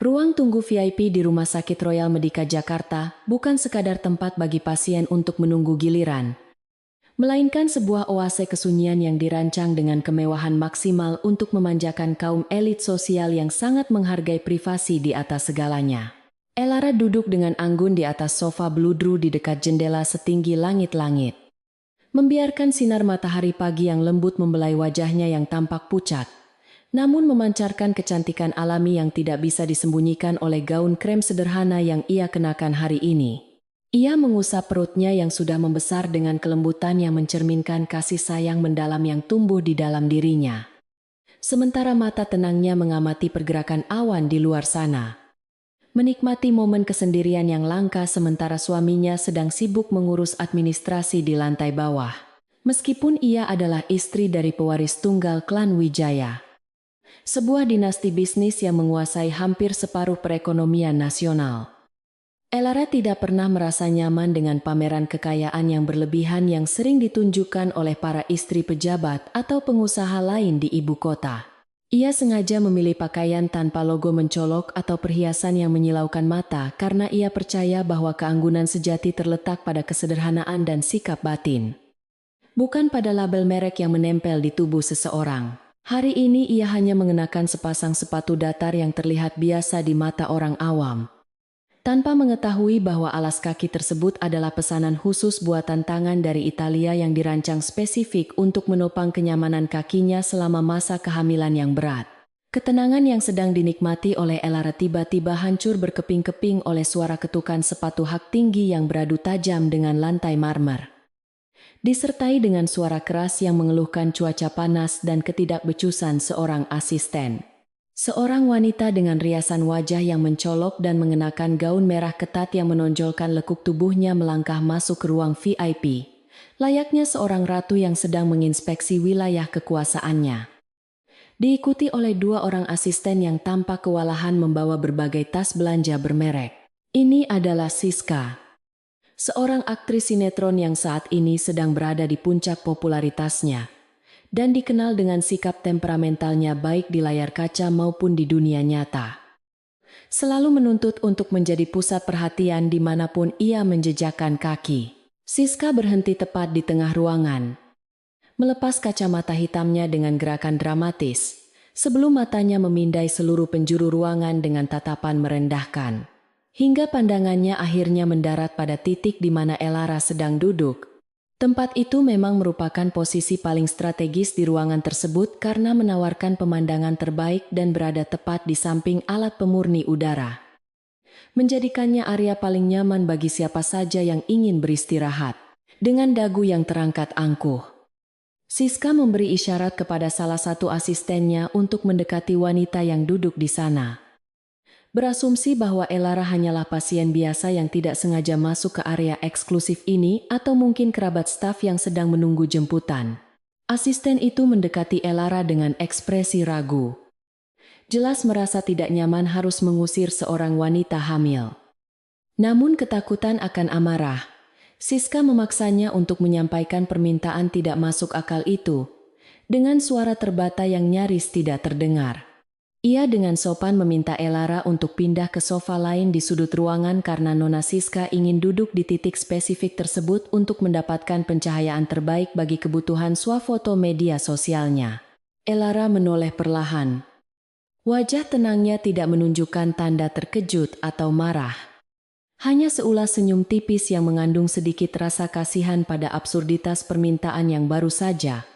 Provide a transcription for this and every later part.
Ruang tunggu VIP di Rumah Sakit Royal Medica Jakarta bukan sekadar tempat bagi pasien untuk menunggu giliran, melainkan sebuah oase kesunyian yang dirancang dengan kemewahan maksimal untuk memanjakan kaum elit sosial yang sangat menghargai privasi di atas segalanya. Elara duduk dengan anggun di atas sofa bludru di dekat jendela setinggi langit-langit, membiarkan sinar matahari pagi yang lembut membelai wajahnya yang tampak pucat, namun memancarkan kecantikan alami yang tidak bisa disembunyikan oleh gaun krem sederhana yang ia kenakan hari ini. Ia mengusap perutnya yang sudah membesar dengan kelembutan yang mencerminkan kasih sayang mendalam yang tumbuh di dalam dirinya. Sementara mata tenangnya mengamati pergerakan awan di luar sana, menikmati momen kesendirian yang langka sementara suaminya sedang sibuk mengurus administrasi di lantai bawah. Meskipun ia adalah istri dari pewaris tunggal klan Wijaya, sebuah dinasti bisnis yang menguasai hampir separuh perekonomian nasional. Elara tidak pernah merasa nyaman dengan pameran kekayaan yang berlebihan yang sering ditunjukkan oleh para istri pejabat atau pengusaha lain di ibu kota. Ia sengaja memilih pakaian tanpa logo mencolok atau perhiasan yang menyilaukan mata karena ia percaya bahwa keanggunan sejati terletak pada kesederhanaan dan sikap batin, bukan pada label merek yang menempel di tubuh seseorang. Hari ini ia hanya mengenakan sepasang sepatu datar yang terlihat biasa di mata orang awam, tanpa mengetahui bahwa alas kaki tersebut adalah pesanan khusus buatan tangan dari Italia yang dirancang spesifik untuk menopang kenyamanan kakinya selama masa kehamilan yang berat. Ketenangan yang sedang dinikmati oleh Elara tiba-tiba hancur berkeping-keping oleh suara ketukan sepatu hak tinggi yang beradu tajam dengan lantai marmer, disertai dengan suara keras yang mengeluhkan cuaca panas dan ketidakbecusan seorang asisten. Seorang wanita dengan riasan wajah yang mencolok dan mengenakan gaun merah ketat yang menonjolkan lekuk tubuhnya melangkah masuk ke ruang VIP, layaknya seorang ratu yang sedang menginspeksi wilayah kekuasaannya. Diikuti oleh dua orang asisten yang tampak kewalahan membawa berbagai tas belanja bermerek. Ini adalah Siska, seorang aktris sinetron yang saat ini sedang berada di puncak popularitasnya, dan dikenal dengan sikap temperamentalnya baik di layar kaca maupun di dunia nyata. Selalu menuntut untuk menjadi pusat perhatian dimanapun ia menjejakkan kaki. Siska berhenti tepat di tengah ruangan, melepas kacamata hitamnya dengan gerakan dramatis, sebelum matanya memindai seluruh penjuru ruangan dengan tatapan merendahkan, hingga pandangannya akhirnya mendarat pada titik di mana Elara sedang duduk. Tempat itu memang merupakan posisi paling strategis di ruangan tersebut karena menawarkan pemandangan terbaik dan berada tepat di samping alat pemurni udara, menjadikannya area paling nyaman bagi siapa saja yang ingin beristirahat. Dengan dagu yang terangkat angkuh, Siska memberi isyarat kepada salah satu asistennya untuk mendekati wanita yang duduk di sana, berasumsi bahwa Elara hanyalah pasien biasa yang tidak sengaja masuk ke area eksklusif ini atau mungkin kerabat staf yang sedang menunggu jemputan. Asisten itu mendekati Elara dengan ekspresi ragu, jelas merasa tidak nyaman harus mengusir seorang wanita hamil. Namun ketakutan akan amarah, Siska memaksanya untuk menyampaikan permintaan tidak masuk akal itu, dengan suara terbata yang nyaris tidak terdengar. Ia dengan sopan meminta Elara untuk pindah ke sofa lain di sudut ruangan karena Nona Siska ingin duduk di titik spesifik tersebut untuk mendapatkan pencahayaan terbaik bagi kebutuhan swafoto media sosialnya. Elara menoleh perlahan. Wajah tenangnya tidak menunjukkan tanda terkejut atau marah. Hanya seulas senyum tipis yang mengandung sedikit rasa kasihan pada absurditas permintaan yang baru saja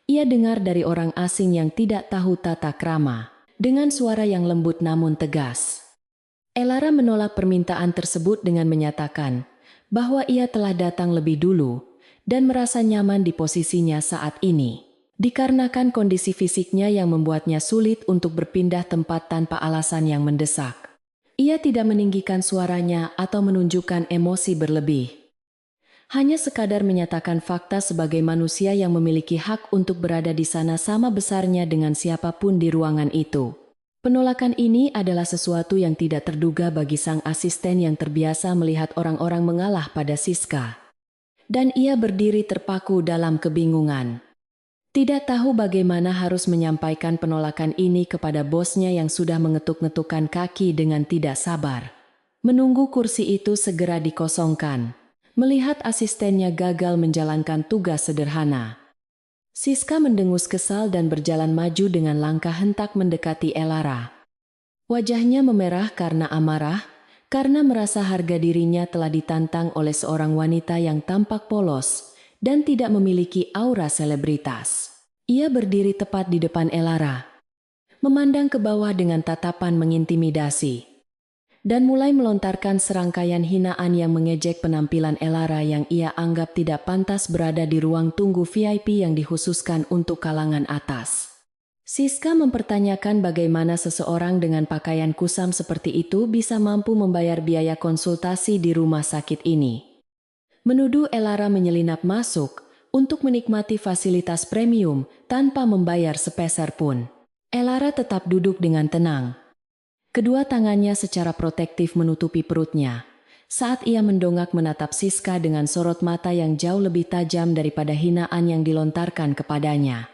ia dengar dari orang asing yang tidak tahu tata krama. Dengan suara yang lembut namun tegas, Elara menolak permintaan tersebut dengan menyatakan bahwa ia telah datang lebih dulu dan merasa nyaman di posisinya saat ini, dikarenakan kondisi fisiknya yang membuatnya sulit untuk berpindah tempat tanpa alasan yang mendesak. Ia tidak meninggikan suaranya atau menunjukkan emosi berlebih. Hanya sekadar menyatakan fakta sebagai manusia yang memiliki hak untuk berada di sana sama besarnya dengan siapapun di ruangan itu. Penolakan ini adalah sesuatu yang tidak terduga bagi sang asisten yang terbiasa melihat orang-orang mengalah pada Siska. Dan ia berdiri terpaku dalam kebingungan. Tidak tahu bagaimana harus menyampaikan penolakan ini kepada bosnya yang sudah mengetuk-ngetukkan kaki dengan tidak sabar. Menunggu kursi itu segera dikosongkan. Melihat asistennya gagal menjalankan tugas sederhana. Siska mendengus kesal dan berjalan maju dengan langkah hentak mendekati Elara. Wajahnya memerah karena amarah, karena merasa harga dirinya telah ditantang oleh seorang wanita yang tampak polos dan tidak memiliki aura selebritas. Ia berdiri tepat di depan Elara, memandang ke bawah dengan tatapan mengintimidasi, dan mulai melontarkan serangkaian hinaan yang mengejek penampilan Elara yang ia anggap tidak pantas berada di ruang tunggu VIP yang dikhususkan untuk kalangan atas. Siska mempertanyakan bagaimana seseorang dengan pakaian kusam seperti itu bisa mampu membayar biaya konsultasi di rumah sakit ini. Menuduh Elara menyelinap masuk untuk menikmati fasilitas premium tanpa membayar sepeser pun. Elara tetap duduk dengan tenang. Kedua tangannya secara protektif menutupi perutnya saat ia mendongak menatap Siska dengan sorot mata yang jauh lebih tajam daripada hinaan yang dilontarkan kepadanya.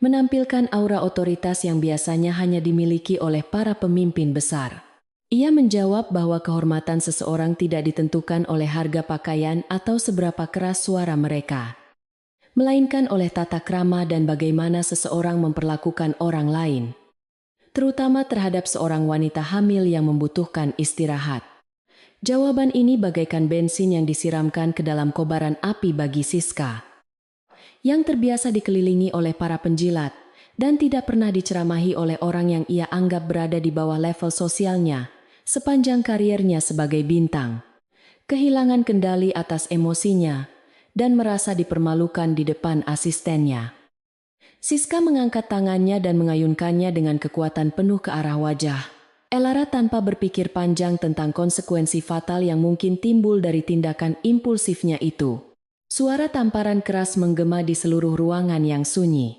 Menampilkan aura otoritas yang biasanya hanya dimiliki oleh para pemimpin besar. Ia menjawab bahwa kehormatan seseorang tidak ditentukan oleh harga pakaian atau seberapa keras suara mereka, melainkan oleh tata krama dan bagaimana seseorang memperlakukan orang lain, terutama terhadap seorang wanita hamil yang membutuhkan istirahat. Jawaban ini bagaikan bensin yang disiramkan ke dalam kobaran api bagi Siska, yang terbiasa dikelilingi oleh para penjilat dan tidak pernah diceramahi oleh orang yang ia anggap berada di bawah level sosialnya sepanjang kariernya sebagai bintang. Kehilangan kendali atas emosinya dan merasa dipermalukan di depan asistennya. Siska mengangkat tangannya dan mengayunkannya dengan kekuatan penuh ke arah wajah Elara tanpa berpikir panjang tentang konsekuensi fatal yang mungkin timbul dari tindakan impulsifnya itu. Suara tamparan keras menggema di seluruh ruangan yang sunyi,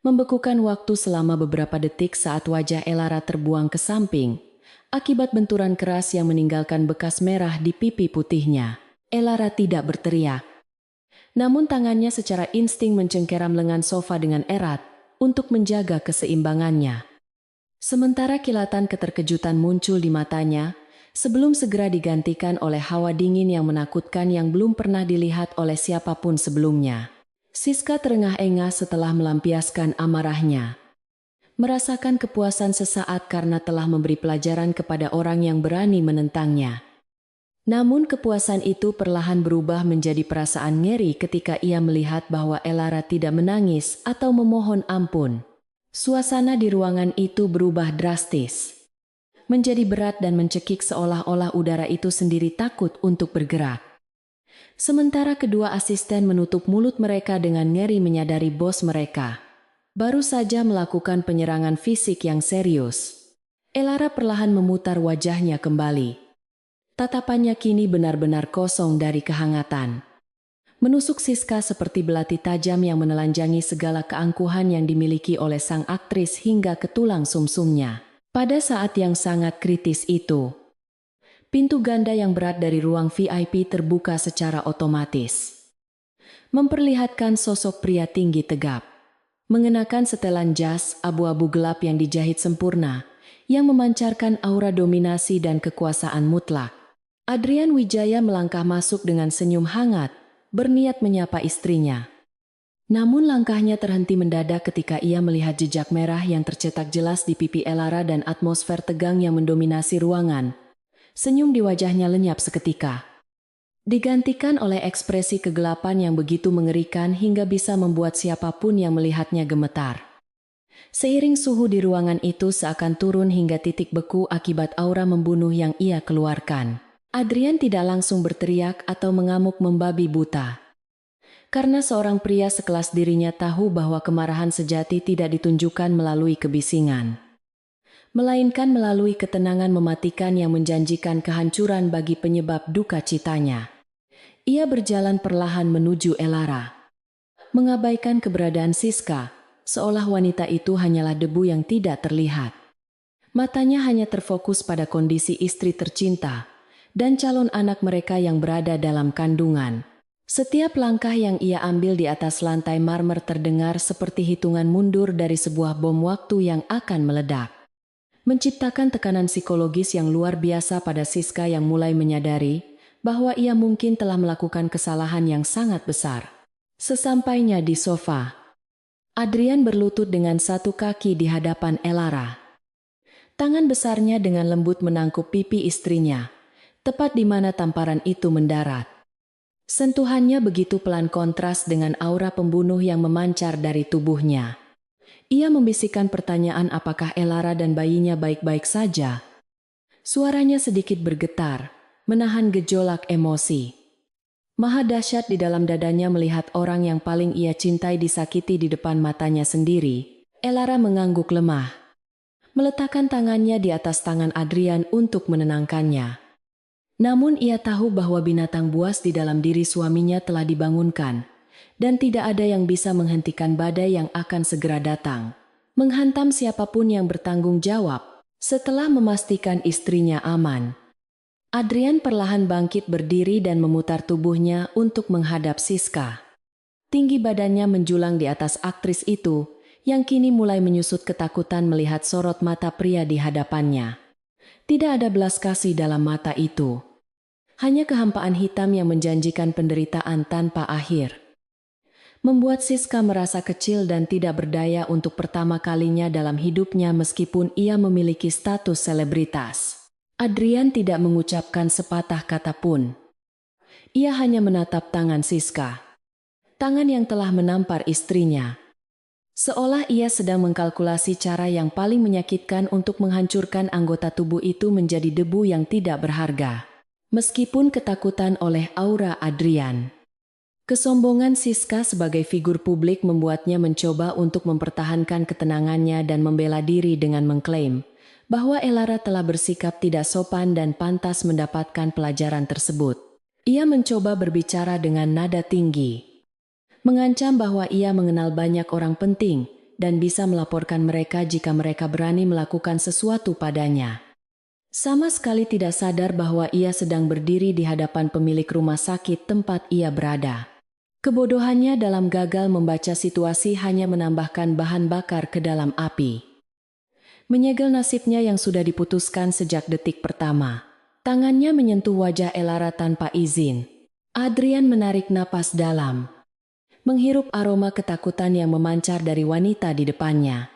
membekukan waktu selama beberapa detik saat wajah Elara terbuang ke samping akibat benturan keras yang meninggalkan bekas merah di pipi putihnya. Elara tidak berteriak, namun tangannya secara insting mencengkeram lengan sofa dengan erat untuk menjaga keseimbangannya. Sementara kilatan keterkejutan muncul di matanya, sebelum segera digantikan oleh hawa dingin yang menakutkan yang belum pernah dilihat oleh siapapun sebelumnya. Siska terengah-engah setelah melampiaskan amarahnya. Merasakan kepuasan sesaat karena telah memberi pelajaran kepada orang yang berani menentangnya. Namun kepuasan itu perlahan berubah menjadi perasaan ngeri ketika ia melihat bahwa Elara tidak menangis atau memohon ampun. Suasana di ruangan itu berubah drastis, menjadi berat dan mencekik seolah-olah udara itu sendiri takut untuk bergerak. Sementara kedua asisten menutup mulut mereka dengan ngeri menyadari bos mereka baru saja melakukan penyerangan fisik yang serius. Elara perlahan memutar wajahnya kembali. Tatapannya kini benar-benar kosong dari kehangatan. Menusuk Siska seperti belati tajam yang menelanjangi segala keangkuhan yang dimiliki oleh sang aktris hingga ke tulang sumsumnya. Pada saat yang sangat kritis itu, pintu ganda yang berat dari ruang VIP terbuka secara otomatis, memperlihatkan sosok pria tinggi tegap, mengenakan setelan jas abu-abu gelap yang dijahit sempurna, yang memancarkan aura dominasi dan kekuasaan mutlak. Adrian Wijaya melangkah masuk dengan senyum hangat, berniat menyapa istrinya. Namun langkahnya terhenti mendadak ketika ia melihat jejak merah yang tercetak jelas di pipi Elara dan atmosfer tegang yang mendominasi ruangan. Senyum di wajahnya lenyap seketika, digantikan oleh ekspresi kegelapan yang begitu mengerikan hingga bisa membuat siapapun yang melihatnya gemetar. Seiring suhu di ruangan itu seakan turun hingga titik beku akibat aura membunuh yang ia keluarkan. Adrian tidak langsung berteriak atau mengamuk membabi buta. Karena seorang pria sekelas dirinya tahu bahwa kemarahan sejati tidak ditunjukkan melalui kebisingan, melainkan melalui ketenangan mematikan yang menjanjikan kehancuran bagi penyebab duka citanya. Ia berjalan perlahan menuju Elara, mengabaikan keberadaan Siska, seolah wanita itu hanyalah debu yang tidak terlihat. Matanya hanya terfokus pada kondisi istri tercinta dan calon anak mereka yang berada dalam kandungan. Setiap langkah yang ia ambil di atas lantai marmer terdengar seperti hitungan mundur dari sebuah bom waktu yang akan meledak. Menciptakan tekanan psikologis yang luar biasa pada Siska yang mulai menyadari bahwa ia mungkin telah melakukan kesalahan yang sangat besar. Sesampainya di sofa, Adrian berlutut dengan satu kaki di hadapan Elara. Tangan besarnya dengan lembut menangkup pipi istrinya, tepat di mana tamparan itu mendarat. Sentuhannya begitu pelan kontras dengan aura pembunuh yang memancar dari tubuhnya. Ia membisikkan pertanyaan apakah Elara dan bayinya baik-baik saja. Suaranya sedikit bergetar, menahan gejolak emosi. Maha dahsyat di dalam dadanya melihat orang yang paling ia cintai disakiti di depan matanya sendiri. Elara mengangguk lemah, meletakkan tangannya di atas tangan Adrian untuk menenangkannya. Namun ia tahu bahwa binatang buas di dalam diri suaminya telah dibangunkan, dan tidak ada yang bisa menghentikan badai yang akan segera datang, menghantam siapapun yang bertanggung jawab. Setelah memastikan istrinya aman, Adrian perlahan bangkit berdiri dan memutar tubuhnya untuk menghadap Siska. Tinggi badannya menjulang di atas aktris itu, yang kini mulai menyusut ketakutan melihat sorot mata pria di hadapannya. Tidak ada belas kasih dalam mata itu. Hanya kehampaan hitam yang menjanjikan penderitaan tanpa akhir. Membuat Siska merasa kecil dan tidak berdaya untuk pertama kalinya dalam hidupnya meskipun ia memiliki status selebritas. Adrian tidak mengucapkan sepatah kata pun. Ia hanya menatap tangan Siska. Tangan yang telah menampar istrinya. Seolah ia sedang mengkalkulasi cara yang paling menyakitkan untuk menghancurkan anggota tubuh itu menjadi debu yang tidak berharga. Meskipun ketakutan oleh aura Adrian. Kesombongan Siska sebagai figur publik membuatnya mencoba untuk mempertahankan ketenangannya dan membela diri dengan mengklaim bahwa Elara telah bersikap tidak sopan dan pantas mendapatkan pelajaran tersebut. Ia mencoba berbicara dengan nada tinggi, mengancam bahwa ia mengenal banyak orang penting dan bisa melaporkan mereka jika mereka berani melakukan sesuatu padanya. Sama sekali tidak sadar bahwa ia sedang berdiri di hadapan pemilik rumah sakit tempat ia berada. Kebodohannya dalam gagal membaca situasi hanya menambahkan bahan bakar ke dalam api. Menyegel nasibnya yang sudah diputuskan sejak detik pertama. Tangannya menyentuh wajah Elara tanpa izin. Adrian menarik napas dalam, menghirup aroma ketakutan yang memancar dari wanita di depannya.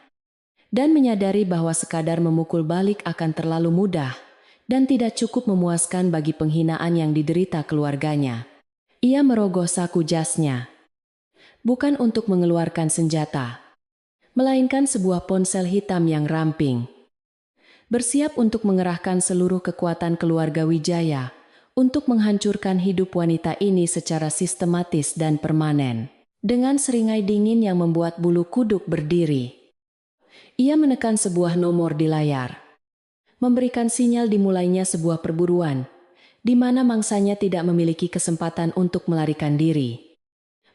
Dan menyadari bahwa sekadar memukul balik akan terlalu mudah dan tidak cukup memuaskan bagi penghinaan yang diderita keluarganya. Ia merogoh saku jasnya, bukan untuk mengeluarkan senjata, melainkan sebuah ponsel hitam yang ramping. Bersiap untuk mengerahkan seluruh kekuatan keluarga Wijaya untuk menghancurkan hidup wanita ini secara sistematis dan permanen. Dengan seringai dingin yang membuat bulu kuduk berdiri, ia menekan sebuah nomor di layar, memberikan sinyal dimulainya sebuah perburuan, di mana mangsanya tidak memiliki kesempatan untuk melarikan diri.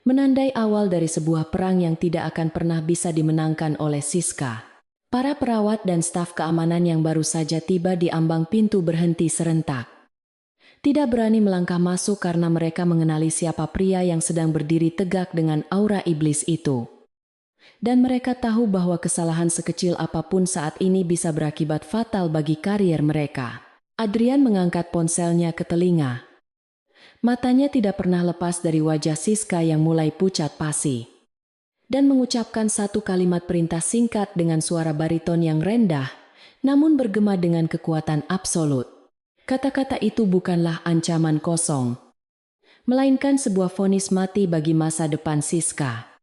Menandai awal dari sebuah perang yang tidak akan pernah bisa dimenangkan oleh Siska. Para perawat dan staf keamanan yang baru saja tiba di ambang pintu berhenti serentak. Tidak berani melangkah masuk karena mereka mengenali siapa pria yang sedang berdiri tegak dengan aura iblis itu. Dan mereka tahu bahwa kesalahan sekecil apapun saat ini bisa berakibat fatal bagi karier mereka. Adrian mengangkat ponselnya ke telinga. Matanya tidak pernah lepas dari wajah Siska yang mulai pucat pasi. Dan mengucapkan satu kalimat perintah singkat dengan suara bariton yang rendah, namun bergema dengan kekuatan absolut. Kata-kata itu bukanlah ancaman kosong, melainkan sebuah vonis mati bagi masa depan Siska.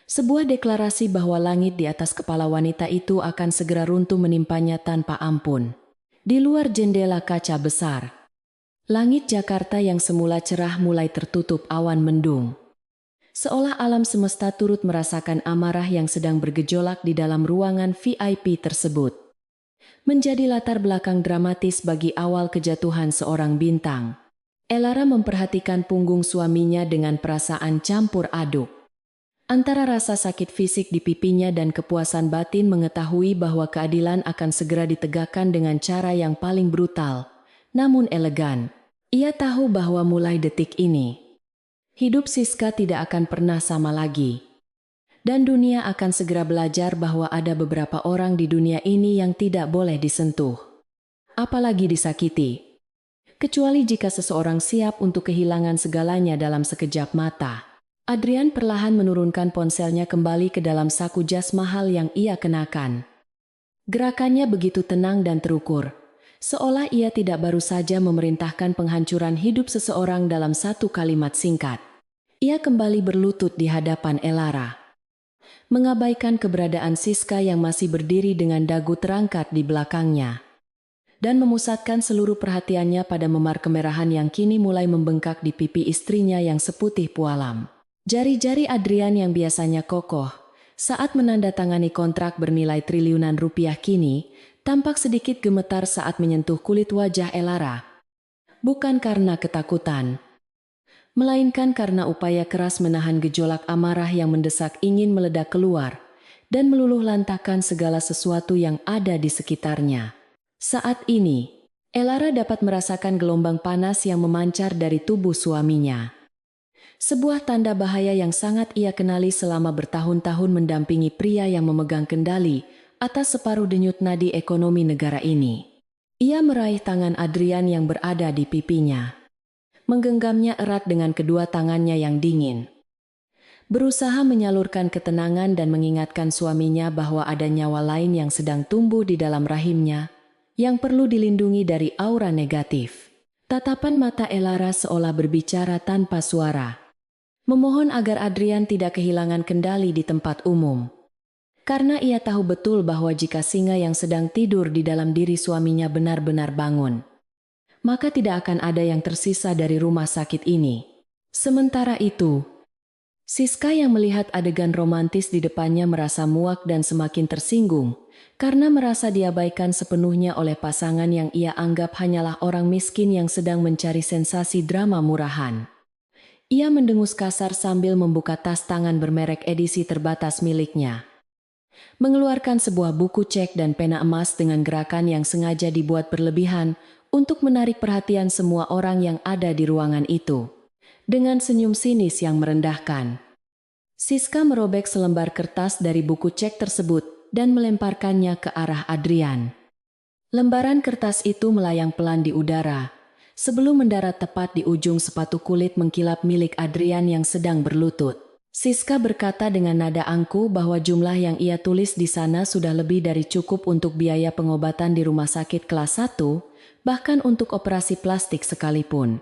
Sebuah deklarasi bahwa langit di atas kepala wanita itu akan segera runtuh menimpanya tanpa ampun. Di luar jendela kaca besar, langit Jakarta yang semula cerah mulai tertutup awan mendung. Seolah alam semesta turut merasakan amarah yang sedang bergejolak di dalam ruangan VIP tersebut. Menjadi latar belakang dramatis bagi awal kejatuhan seorang bintang. Elara memperhatikan punggung suaminya dengan perasaan campur aduk. Antara rasa sakit fisik di pipinya dan kepuasan batin mengetahui bahwa keadilan akan segera ditegakkan dengan cara yang paling brutal, namun elegan. Ia tahu bahwa mulai detik ini, Hidup Siska tidak akan pernah sama lagi. Dan dunia akan segera belajar bahwa ada beberapa orang di dunia ini yang tidak boleh disentuh. Apalagi disakiti. Kecuali jika seseorang siap untuk kehilangan segalanya dalam sekejap mata. Adrian perlahan menurunkan ponselnya kembali ke dalam saku jas mahal yang ia kenakan. Gerakannya begitu tenang dan terukur. Seolah ia tidak baru saja memerintahkan penghancuran hidup seseorang dalam satu kalimat singkat. Ia kembali berlutut di hadapan Elara. Mengabaikan keberadaan Siska yang masih berdiri dengan dagu terangkat di belakangnya. Dan memusatkan seluruh perhatiannya pada memar kemerahan yang kini mulai membengkak di pipi istrinya yang seputih pualam. Jari-jari Adrian yang biasanya kokoh, saat menandatangani kontrak bernilai triliunan rupiah kini, tampak sedikit gemetar saat menyentuh kulit wajah Elara. Bukan karena ketakutan, melainkan karena upaya keras menahan gejolak amarah yang mendesak ingin meledak keluar dan meluluh lantakan segala sesuatu yang ada di sekitarnya. Saat ini, Elara dapat merasakan gelombang panas yang memancar dari tubuh suaminya. Sebuah tanda bahaya yang sangat ia kenali selama bertahun-tahun mendampingi pria yang memegang kendali atas separuh denyut nadi ekonomi negara ini. Ia meraih tangan Adrian yang berada di pipinya. Menggenggamnya erat dengan kedua tangannya yang dingin. Berusaha menyalurkan ketenangan dan mengingatkan suaminya bahwa ada nyawa lain yang sedang tumbuh di dalam rahimnya, yang perlu dilindungi dari aura negatif. Tatapan mata Elara seolah berbicara tanpa suara. Memohon agar Adrian tidak kehilangan kendali di tempat umum. Karena ia tahu betul bahwa jika singa yang sedang tidur di dalam diri suaminya benar-benar bangun, maka tidak akan ada yang tersisa dari rumah sakit ini. Sementara itu, Siska yang melihat adegan romantis di depannya merasa muak dan semakin tersinggung, karena merasa diabaikan sepenuhnya oleh pasangan yang ia anggap hanyalah orang miskin yang sedang mencari sensasi drama murahan. Ia mendengus kasar sambil membuka tas tangan bermerek edisi terbatas miliknya. Mengeluarkan sebuah buku cek dan pena emas dengan gerakan yang sengaja dibuat berlebihan, untuk menarik perhatian semua orang yang ada di ruangan itu. Dengan senyum sinis yang merendahkan, Siska merobek selembar kertas dari buku cek tersebut dan melemparkannya ke arah Adrian. Lembaran kertas itu melayang pelan di udara, sebelum mendarat tepat di ujung sepatu kulit mengkilap milik Adrian yang sedang berlutut. Siska berkata dengan nada angkuh bahwa jumlah yang ia tulis di sana sudah lebih dari cukup untuk biaya pengobatan di rumah sakit kelas 1, bahkan untuk operasi plastik sekalipun.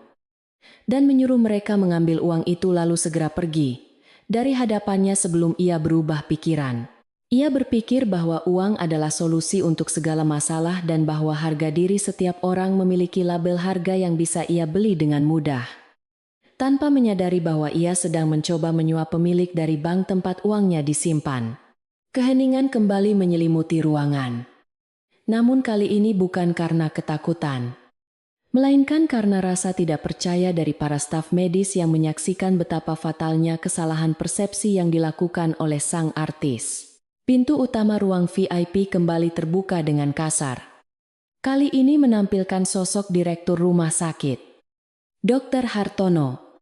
Dan menyuruh mereka mengambil uang itu lalu segera pergi dari hadapannya sebelum ia berubah pikiran. Ia berpikir bahwa uang adalah solusi untuk segala masalah dan bahwa harga diri setiap orang memiliki label harga yang bisa ia beli dengan mudah. Tanpa menyadari bahwa ia sedang mencoba menyuap pemilik dari bank tempat uangnya disimpan. Keheningan kembali menyelimuti ruangan. Namun kali ini bukan karena ketakutan, melainkan karena rasa tidak percaya dari para staf medis yang menyaksikan betapa fatalnya kesalahan persepsi yang dilakukan oleh sang artis. Pintu utama ruang VIP kembali terbuka dengan kasar. Kali ini menampilkan sosok direktur rumah sakit, Dr. Hartono,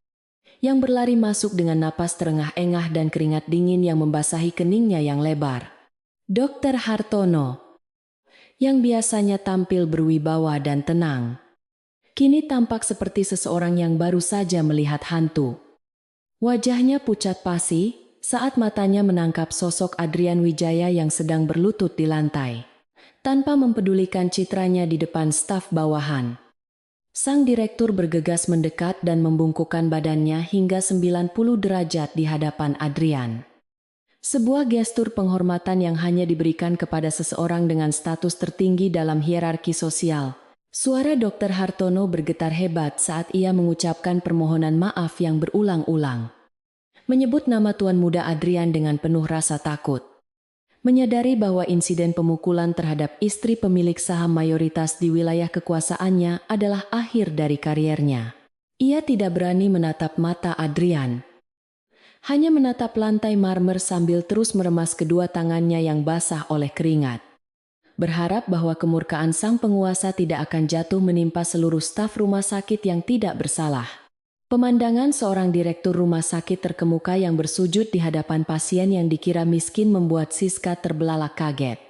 yang berlari masuk dengan napas terengah-engah dan keringat dingin yang membasahi keningnya yang lebar. Dr. Hartono, yang biasanya tampil berwibawa dan tenang, kini tampak seperti seseorang yang baru saja melihat hantu. Wajahnya pucat pasi saat matanya menangkap sosok Adrian Wijaya yang sedang berlutut di lantai, tanpa mempedulikan citranya di depan staf bawahan. Sang direktur bergegas mendekat dan membungkukkan badannya hingga 90 derajat di hadapan Adrian. Sebuah gestur penghormatan yang hanya diberikan kepada seseorang dengan status tertinggi dalam hierarki sosial. Suara Dr. Hartono bergetar hebat saat ia mengucapkan permohonan maaf yang berulang-ulang. Menyebut nama tuan muda Adrian dengan penuh rasa takut. Menyadari bahwa insiden pemukulan terhadap istri pemilik saham mayoritas di wilayah kekuasaannya adalah akhir dari kariernya. Ia tidak berani menatap mata Adrian. Hanya menatap lantai marmer sambil terus meremas kedua tangannya yang basah oleh keringat. Berharap bahwa kemurkaan sang penguasa tidak akan jatuh menimpa seluruh staf rumah sakit yang tidak bersalah. Pemandangan seorang direktur rumah sakit terkemuka yang bersujud di hadapan pasien yang dikira miskin membuat Siska terbelalak kaget.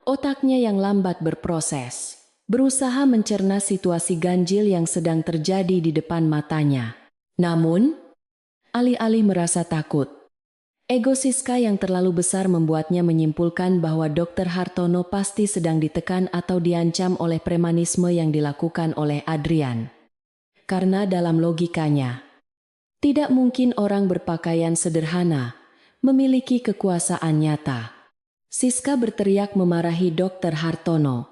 Otaknya yang lambat berproses, berusaha mencerna situasi ganjil yang sedang terjadi di depan matanya. Namun, alih-alih merasa takut, ego Siska yang terlalu besar membuatnya menyimpulkan bahwa Dr. Hartono pasti sedang ditekan atau diancam oleh premanisme yang dilakukan oleh Adrian. Karena dalam logikanya, tidak mungkin orang berpakaian sederhana memiliki kekuasaan nyata. Siska berteriak memarahi Dr. Hartono,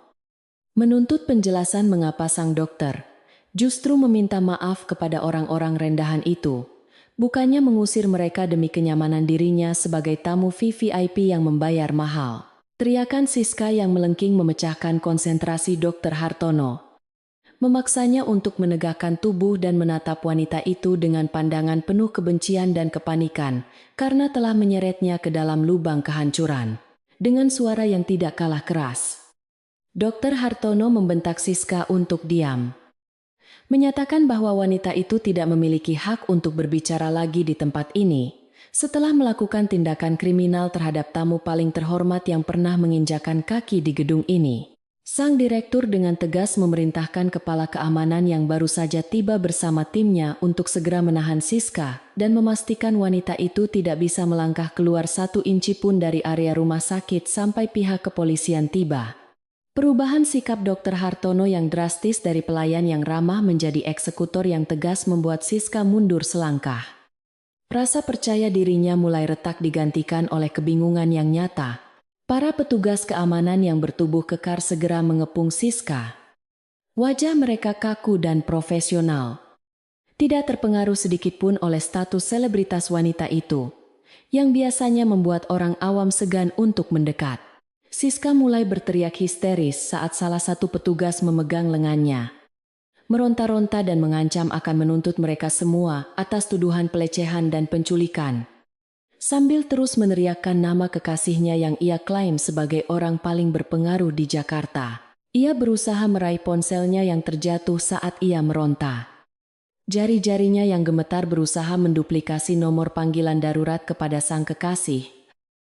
menuntut penjelasan mengapa sang dokter justru meminta maaf kepada orang-orang rendahan itu, bukannya mengusir mereka demi kenyamanan dirinya sebagai tamu VVIP yang membayar mahal. Teriakan Siska yang melengking memecahkan konsentrasi Dr. Hartono, memaksanya untuk menegakkan tubuh dan menatap wanita itu dengan pandangan penuh kebencian dan kepanikan karena telah menyeretnya ke dalam lubang kehancuran. Dengan suara yang tidak kalah keras, Dr. Hartono membentak Siska untuk diam, menyatakan bahwa wanita itu tidak memiliki hak untuk berbicara lagi di tempat ini setelah melakukan tindakan kriminal terhadap tamu paling terhormat yang pernah menginjakan kaki di gedung ini. Sang direktur dengan tegas memerintahkan kepala keamanan yang baru saja tiba bersama timnya untuk segera menahan Siska dan memastikan wanita itu tidak bisa melangkah keluar 1 inci pun dari area rumah sakit sampai pihak kepolisian tiba. Perubahan sikap Dr. Hartono yang drastis dari pelayan yang ramah menjadi eksekutor yang tegas membuat Siska mundur selangkah. Rasa percaya dirinya mulai retak digantikan oleh kebingungan yang nyata. Para petugas keamanan yang bertubuh kekar segera mengepung Siska. Wajah mereka kaku dan profesional, tidak terpengaruh sedikitpun oleh status selebritas wanita itu, yang biasanya membuat orang awam segan untuk mendekat. Siska mulai berteriak histeris saat salah satu petugas memegang lengannya, meronta-ronta dan mengancam akan menuntut mereka semua atas tuduhan pelecehan dan penculikan. Sambil terus meneriakkan nama kekasihnya yang ia klaim sebagai orang paling berpengaruh di Jakarta. Ia berusaha meraih ponselnya yang terjatuh saat ia meronta. Jari-jarinya yang gemetar berusaha menduplikasi nomor panggilan darurat kepada sang kekasih.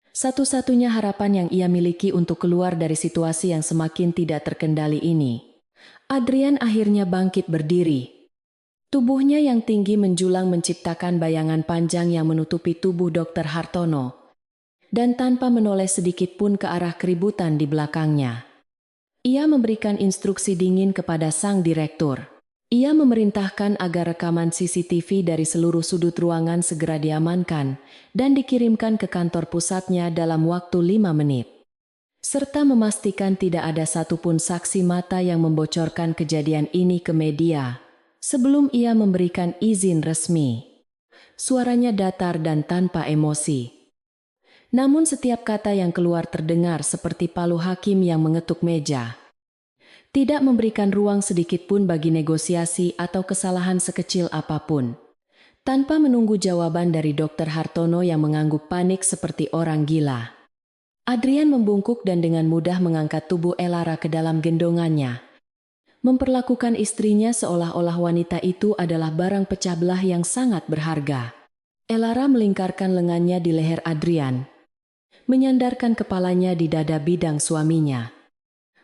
Satu-satunya harapan yang ia miliki untuk keluar dari situasi yang semakin tidak terkendali ini. Adrian akhirnya bangkit berdiri. Tubuhnya yang tinggi menjulang menciptakan bayangan panjang yang menutupi tubuh Dr. Hartono, dan tanpa menoleh sedikit pun ke arah keributan di belakangnya, ia memberikan instruksi dingin kepada sang direktur. Ia memerintahkan agar rekaman CCTV dari seluruh sudut ruangan segera diamankan dan dikirimkan ke kantor pusatnya dalam waktu 5 menit. Serta memastikan tidak ada satupun saksi mata yang membocorkan kejadian ini ke media sebelum ia memberikan izin resmi. Suaranya datar dan tanpa emosi. Namun setiap kata yang keluar terdengar seperti palu hakim yang mengetuk meja. Tidak memberikan ruang sedikit pun bagi negosiasi atau kesalahan sekecil apapun. Tanpa menunggu jawaban dari Dr. Hartono yang mengangguk panik seperti orang gila, Adrian membungkuk dan dengan mudah mengangkat tubuh Elara ke dalam gendongannya, memperlakukan istrinya seolah-olah wanita itu adalah barang pecah belah yang sangat berharga. Elara melingkarkan lengannya di leher Adrian, menyandarkan kepalanya di dada bidang suaminya.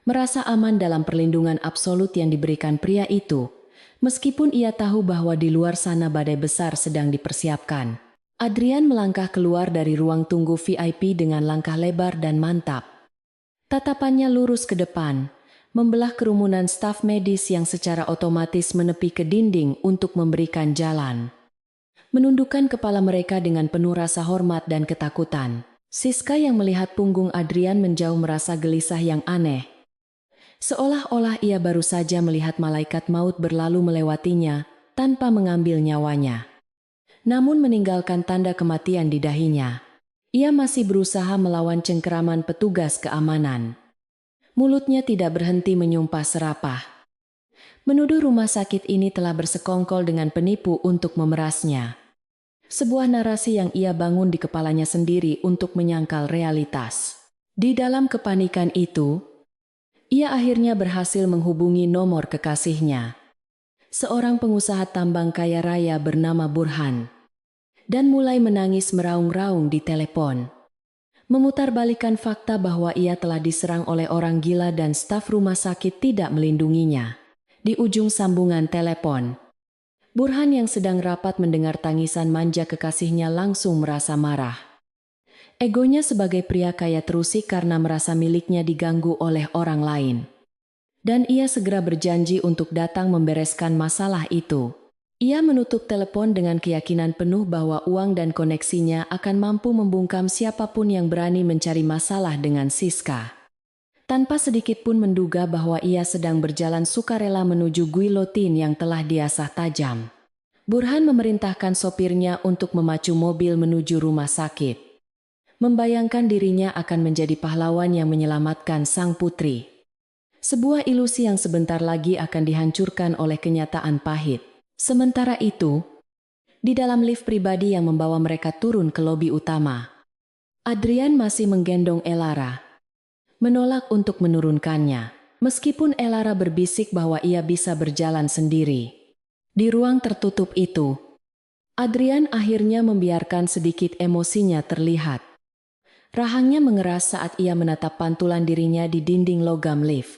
Merasa aman dalam perlindungan absolut yang diberikan pria itu, meskipun ia tahu bahwa di luar sana badai besar sedang dipersiapkan. Adrian melangkah keluar dari ruang tunggu VIP dengan langkah lebar dan mantap. Tatapannya lurus ke depan, membelah kerumunan staf medis yang secara otomatis menepi ke dinding untuk memberikan jalan. Menundukkan kepala mereka dengan penuh rasa hormat dan ketakutan. Siska yang melihat punggung Adrian menjauh merasa gelisah yang aneh. Seolah-olah ia baru saja melihat malaikat maut berlalu melewatinya tanpa mengambil nyawanya. Namun meninggalkan tanda kematian di dahinya. Ia masih berusaha melawan cengkeraman petugas keamanan. Mulutnya tidak berhenti menyumpah serapah, menuduh rumah sakit ini telah bersekongkol dengan penipu untuk memerasnya. Sebuah narasi yang ia bangun di kepalanya sendiri untuk menyangkal realitas. Di dalam kepanikan itu, ia akhirnya berhasil menghubungi nomor kekasihnya. seorang pengusaha tambang kaya raya bernama Burhan, dan mulai menangis meraung-raung di telepon. Memutarbalikkan fakta bahwa ia telah diserang oleh orang gila dan staf rumah sakit tidak melindunginya. Di ujung sambungan telepon, Burhan yang sedang rapat mendengar tangisan manja kekasihnya langsung merasa marah. Egonya sebagai pria kaya terusik karena merasa miliknya diganggu oleh orang lain. Dan ia segera berjanji untuk datang membereskan masalah itu. Ia menutup telepon dengan keyakinan penuh bahwa uang dan koneksinya akan mampu membungkam siapapun yang berani mencari masalah dengan Siska. Tanpa sedikit pun menduga bahwa ia sedang berjalan sukarela menuju guillotine yang telah diasah tajam. Burhan memerintahkan sopirnya untuk memacu mobil menuju rumah sakit. Membayangkan dirinya akan menjadi pahlawan yang menyelamatkan sang putri. Sebuah ilusi yang sebentar lagi akan dihancurkan oleh kenyataan pahit. Sementara itu, di dalam lift pribadi yang membawa mereka turun ke lobi utama, Adrian masih menggendong Elara, menolak untuk menurunkannya. Meskipun Elara berbisik bahwa ia bisa berjalan sendiri. Di ruang tertutup itu, Adrian akhirnya membiarkan sedikit emosinya terlihat. Rahangnya mengeras saat ia menatap pantulan dirinya di dinding logam lift.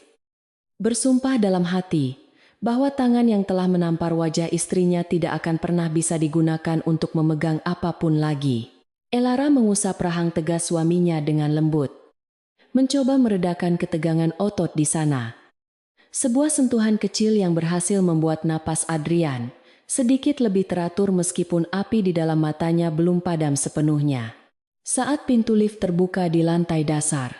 Bersumpah dalam hati bahwa tangan yang telah menampar wajah istrinya tidak akan pernah bisa digunakan untuk memegang apapun lagi. Elara mengusap rahang tegas suaminya dengan lembut, mencoba meredakan ketegangan otot di sana. Sebuah sentuhan kecil yang berhasil membuat napas Adrian sedikit lebih teratur meskipun api di dalam matanya belum padam sepenuhnya. Saat pintu lift terbuka di lantai dasar,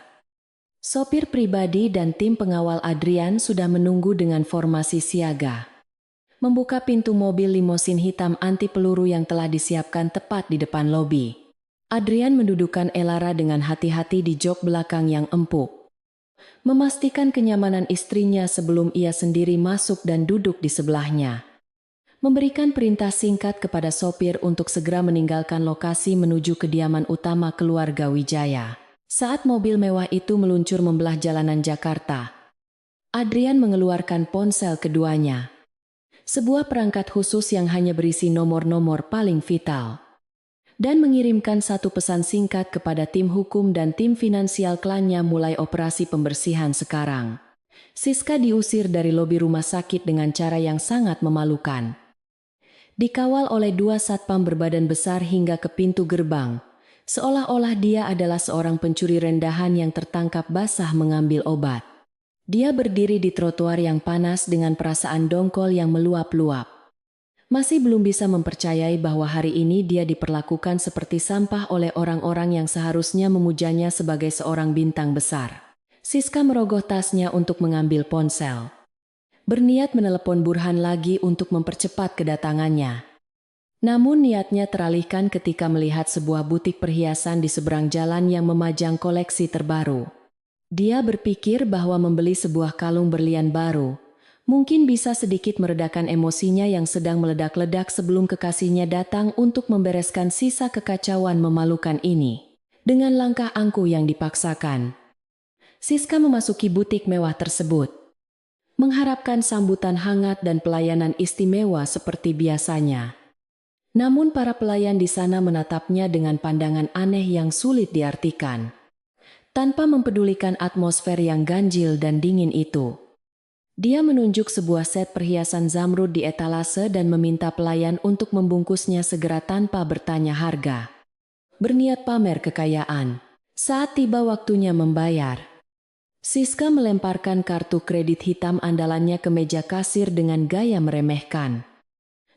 sopir pribadi dan tim pengawal Adrian sudah menunggu dengan formasi siaga. Membuka pintu mobil limosin hitam anti peluru yang telah disiapkan tepat di depan lobi. Adrian mendudukkan Elara dengan hati-hati di jok belakang yang empuk. Memastikan kenyamanan istrinya sebelum ia sendiri masuk dan duduk di sebelahnya. Memberikan perintah singkat kepada sopir untuk segera meninggalkan lokasi menuju kediaman utama keluarga Wijaya. Saat mobil mewah itu meluncur membelah jalanan Jakarta, Adrian mengeluarkan ponsel keduanya. Sebuah perangkat khusus yang hanya berisi nomor-nomor paling vital. Dan mengirimkan satu pesan singkat kepada tim hukum dan tim finansial klannya mulai operasi pembersihan sekarang. Siska diusir dari lobi rumah sakit dengan cara yang sangat memalukan. Dikawal oleh 2 satpam berbadan besar hingga ke pintu gerbang. Seolah-olah dia adalah seorang pencuri rendahan yang tertangkap basah mengambil obat. Dia berdiri di trotoar yang panas dengan perasaan dongkol yang meluap-luap. Masih belum bisa mempercayai bahwa hari ini dia diperlakukan seperti sampah oleh orang-orang yang seharusnya memujanya sebagai seorang bintang besar. Siska merogoh tasnya untuk mengambil ponsel. Berniat menelepon Burhan lagi untuk mempercepat kedatangannya. Namun niatnya teralihkan ketika melihat sebuah butik perhiasan di seberang jalan yang memajang koleksi terbaru. Dia berpikir bahwa membeli sebuah kalung berlian baru mungkin bisa sedikit meredakan emosinya yang sedang meledak-ledak sebelum kekasihnya datang untuk membereskan sisa kekacauan memalukan ini. Dengan langkah angkuh yang dipaksakan, Siska memasuki butik mewah tersebut, mengharapkan sambutan hangat dan pelayanan istimewa seperti biasanya. Namun para pelayan di sana menatapnya dengan pandangan aneh yang sulit diartikan. Tanpa mempedulikan atmosfer yang ganjil dan dingin itu, dia menunjuk sebuah set perhiasan zamrud di etalase dan meminta pelayan untuk membungkusnya segera tanpa bertanya harga. Berniat pamer kekayaan. Saat tiba waktunya membayar, Siska melemparkan kartu kredit hitam andalannya ke meja kasir dengan gaya meremehkan.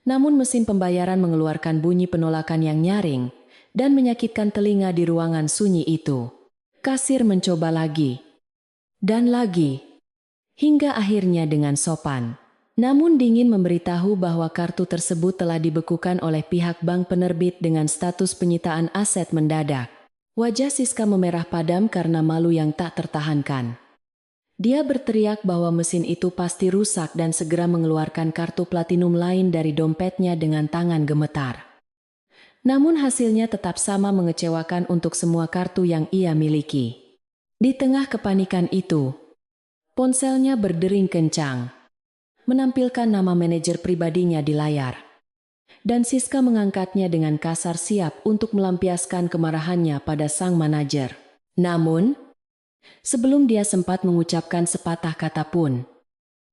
Namun mesin pembayaran mengeluarkan bunyi penolakan yang nyaring dan menyakitkan telinga di ruangan sunyi itu. Kasir mencoba lagi dan lagi, hingga akhirnya dengan sopan, namun dingin memberitahu bahwa kartu tersebut telah dibekukan oleh pihak bank penerbit dengan status penyitaan aset mendadak. Wajah Siska memerah padam karena malu yang tak tertahankan. Dia berteriak bahwa mesin itu pasti rusak dan segera mengeluarkan kartu platinum lain dari dompetnya dengan tangan gemetar. Namun hasilnya tetap sama mengecewakan untuk semua kartu yang ia miliki. Di tengah kepanikan itu, ponselnya berdering kencang. menampilkan nama manajer pribadinya di layar. Dan Siska mengangkatnya dengan kasar siap untuk melampiaskan kemarahannya pada sang manajer. Namun, sebelum dia sempat mengucapkan sepatah kata pun,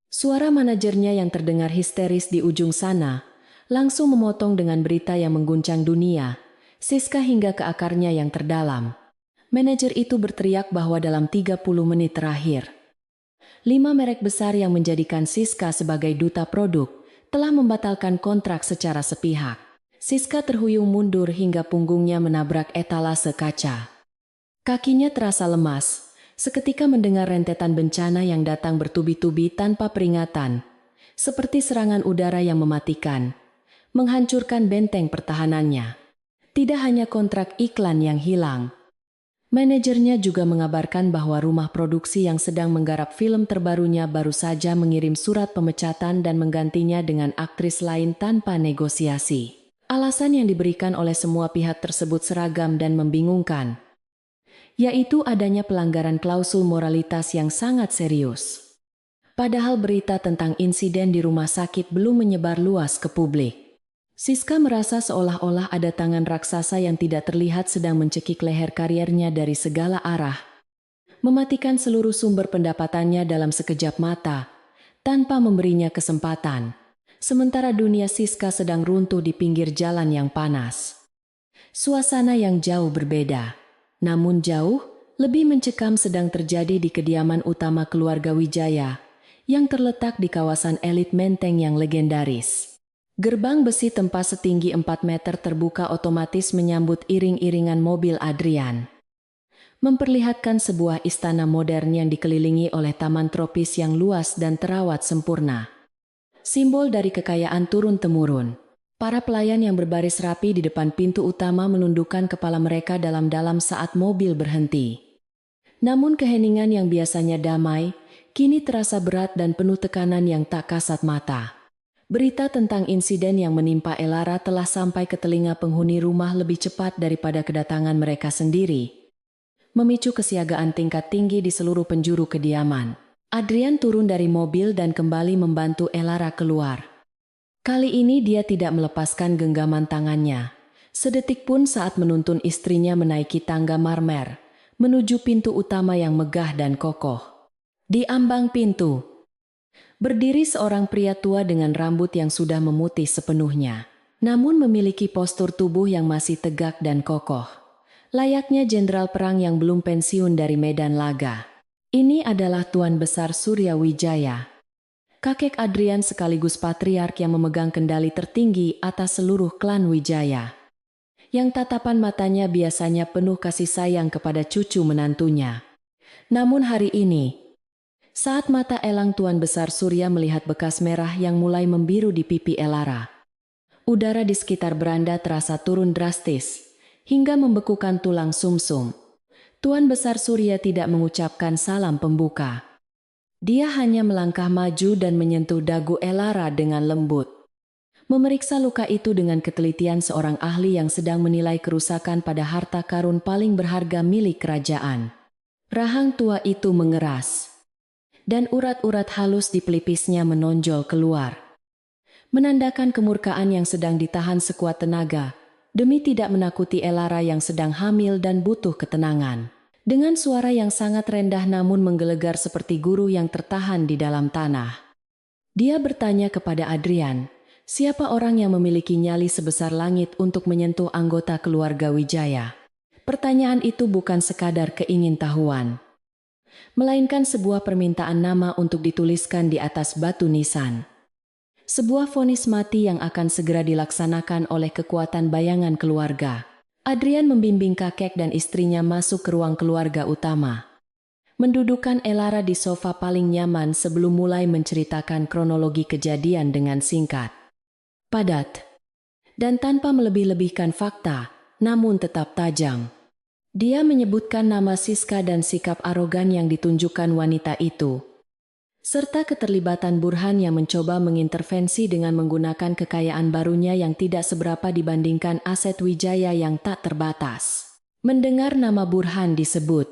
suara manajernya yang terdengar histeris di ujung sana langsung memotong dengan berita yang mengguncang dunia, Siska hingga ke akarnya yang terdalam. Manajer itu berteriak bahwa dalam 30 menit terakhir, 5 merek besar yang menjadikan Siska sebagai duta produk telah membatalkan kontrak secara sepihak. Siska terhuyung mundur hingga punggungnya menabrak etalase kaca. Kakinya terasa lemas, seketika mendengar rentetan bencana yang datang bertubi-tubi tanpa peringatan, seperti serangan udara yang mematikan, menghancurkan benteng pertahanannya. Tidak hanya kontrak iklan yang hilang, manajernya juga mengabarkan bahwa rumah produksi yang sedang menggarap film terbarunya baru saja mengirim surat pemecatan dan menggantinya dengan aktris lain tanpa negosiasi. Alasan yang diberikan oleh semua pihak tersebut seragam dan membingungkan, yaitu adanya pelanggaran klausul moralitas yang sangat serius. Padahal berita tentang insiden di rumah sakit belum menyebar luas ke publik. Siska merasa seolah-olah ada tangan raksasa yang tidak terlihat sedang mencekik leher kariernya dari segala arah, mematikan seluruh sumber pendapatannya dalam sekejap mata, tanpa memberinya kesempatan. Sementara dunia Siska sedang runtuh di pinggir jalan yang panas. Suasana yang jauh berbeda, namun jauh lebih mencekam sedang terjadi di kediaman utama keluarga Wijaya, yang terletak di kawasan elit Menteng yang legendaris. Gerbang besi tempas setinggi 4 meter terbuka otomatis menyambut iring-iringan mobil Adrian. Memperlihatkan sebuah istana modern yang dikelilingi oleh taman tropis yang luas dan terawat sempurna. Simbol dari kekayaan turun-temurun. Para pelayan yang berbaris rapi di depan pintu utama menundukkan kepala mereka dalam-dalam saat mobil berhenti. Namun keheningan yang biasanya damai, kini terasa berat dan penuh tekanan yang tak kasat mata. Berita tentang insiden yang menimpa Elara telah sampai ke telinga penghuni rumah lebih cepat daripada kedatangan mereka sendiri, memicu kesiagaan tingkat tinggi di seluruh penjuru kediaman. Adrian turun dari mobil dan kembali membantu Elara keluar. Kali ini dia tidak melepaskan genggaman tangannya, sedetik pun saat menuntun istrinya menaiki tangga marmer, menuju pintu utama yang megah dan kokoh. Di ambang pintu, berdiri seorang pria tua dengan rambut yang sudah memutih sepenuhnya, namun memiliki postur tubuh yang masih tegak dan kokoh. Layaknya jenderal perang yang belum pensiun dari medan laga. Ini adalah Tuan Besar Surya Wijaya, kakek Adrian sekaligus patriark yang memegang kendali tertinggi atas seluruh klan Wijaya, yang tatapan matanya biasanya penuh kasih sayang kepada cucu menantunya. Namun hari ini, saat mata elang Tuan Besar Surya melihat bekas merah yang mulai membiru di pipi Elara, udara di sekitar beranda terasa turun drastis, hingga membekukan tulang sumsum. Tuan Besar Surya tidak mengucapkan salam pembuka. Dia hanya melangkah maju dan menyentuh dagu Elara dengan lembut, memeriksa luka itu dengan ketelitian seorang ahli yang sedang menilai kerusakan pada harta karun paling berharga milik kerajaan. Rahang tua itu mengeras, dan urat-urat halus di pelipisnya menonjol keluar, menandakan kemurkaan yang sedang ditahan sekuat tenaga, demi tidak menakuti Elara yang sedang hamil dan butuh ketenangan. Dengan suara yang sangat rendah namun menggelegar seperti guru yang tertahan di dalam tanah, dia bertanya kepada Adrian, siapa orang yang memiliki nyali sebesar langit untuk menyentuh anggota keluarga Wijaya? Pertanyaan itu bukan sekadar keingintahuan, melainkan sebuah permintaan nama untuk dituliskan di atas batu nisan. Sebuah vonis mati yang akan segera dilaksanakan oleh kekuatan bayangan keluarga. Adrian membimbing kakek dan istrinya masuk ke ruang keluarga utama, mendudukkan Elara di sofa paling nyaman sebelum mulai menceritakan kronologi kejadian dengan singkat, padat, dan tanpa melebih-lebihkan fakta, namun tetap tajam. Dia menyebutkan nama Siska dan sikap arogan yang ditunjukkan wanita itu, serta keterlibatan Burhan yang mencoba mengintervensi dengan menggunakan kekayaan barunya yang tidak seberapa dibandingkan aset Wijaya yang tak terbatas. Mendengar nama Burhan disebut,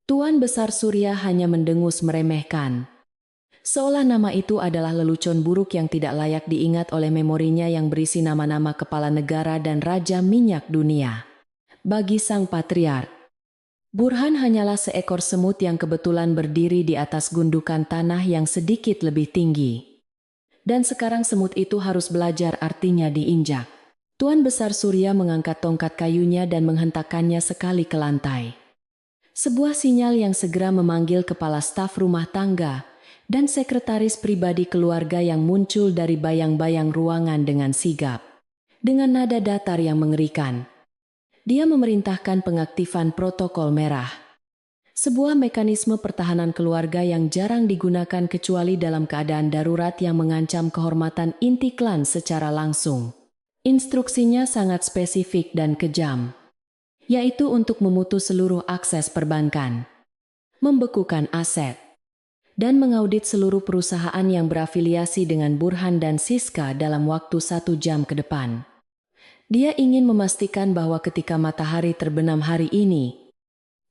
Tuan Besar Surya hanya mendengus meremehkan. Seolah nama itu adalah lelucon buruk yang tidak layak diingat oleh memorinya yang berisi nama-nama kepala negara dan raja minyak dunia. Bagi sang patriark, Burhan hanyalah seekor semut yang kebetulan berdiri di atas gundukan tanah yang sedikit lebih tinggi. Dan sekarang semut itu harus belajar artinya diinjak. Tuan Besar Surya mengangkat tongkat kayunya dan menghentakkannya sekali ke lantai. Sebuah sinyal yang segera memanggil kepala staf rumah tangga dan sekretaris pribadi keluarga yang muncul dari bayang-bayang ruangan dengan sigap. Dengan nada datar yang mengerikan, dia memerintahkan pengaktifan protokol merah. Sebuah mekanisme pertahanan keluarga yang jarang digunakan kecuali dalam keadaan darurat yang mengancam kehormatan inti klan secara langsung. Instruksinya sangat spesifik dan kejam, yaitu untuk memutus seluruh akses perbankan, membekukan aset, dan mengaudit seluruh perusahaan yang berafiliasi dengan Burhan dan Siska dalam waktu 1 jam ke depan. Dia ingin memastikan bahwa ketika matahari terbenam hari ini,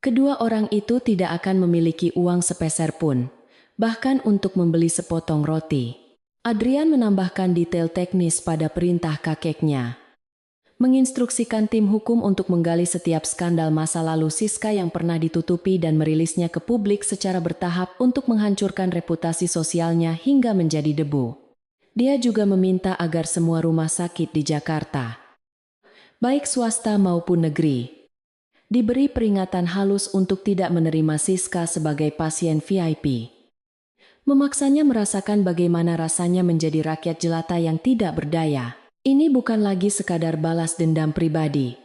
kedua orang itu tidak akan memiliki uang sepeser pun, bahkan untuk membeli sepotong roti. Adrian menambahkan detail teknis pada perintah kakeknya, menginstruksikan tim hukum untuk menggali setiap skandal masa lalu Siska yang pernah ditutupi dan merilisnya ke publik secara bertahap untuk menghancurkan reputasi sosialnya hingga menjadi debu. Dia juga meminta agar semua rumah sakit di Jakarta, baik swasta maupun negeri, diberi peringatan halus untuk tidak menerima Siska sebagai pasien VIP. Memaksanya merasakan bagaimana rasanya menjadi rakyat jelata yang tidak berdaya. Ini bukan lagi sekadar balas dendam pribadi.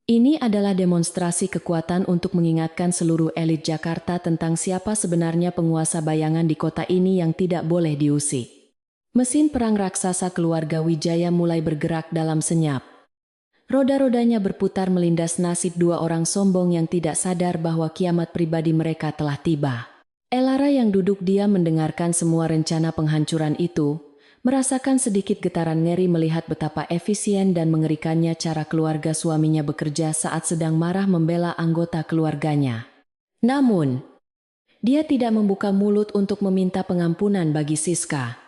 Ini adalah demonstrasi kekuatan untuk mengingatkan seluruh elit Jakarta tentang siapa sebenarnya penguasa bayangan di kota ini yang tidak boleh diusik. Mesin perang raksasa keluarga Wijaya mulai bergerak dalam senyap. Roda-rodanya berputar melindas nasib dua orang sombong yang tidak sadar bahwa kiamat pribadi mereka telah tiba. Elara yang duduk diam mendengarkan semua rencana penghancuran itu, merasakan sedikit getaran ngeri melihat betapa efisien dan mengerikannya cara keluarga suaminya bekerja saat sedang marah membela anggota keluarganya. Namun, dia tidak membuka mulut untuk meminta pengampunan bagi Siska.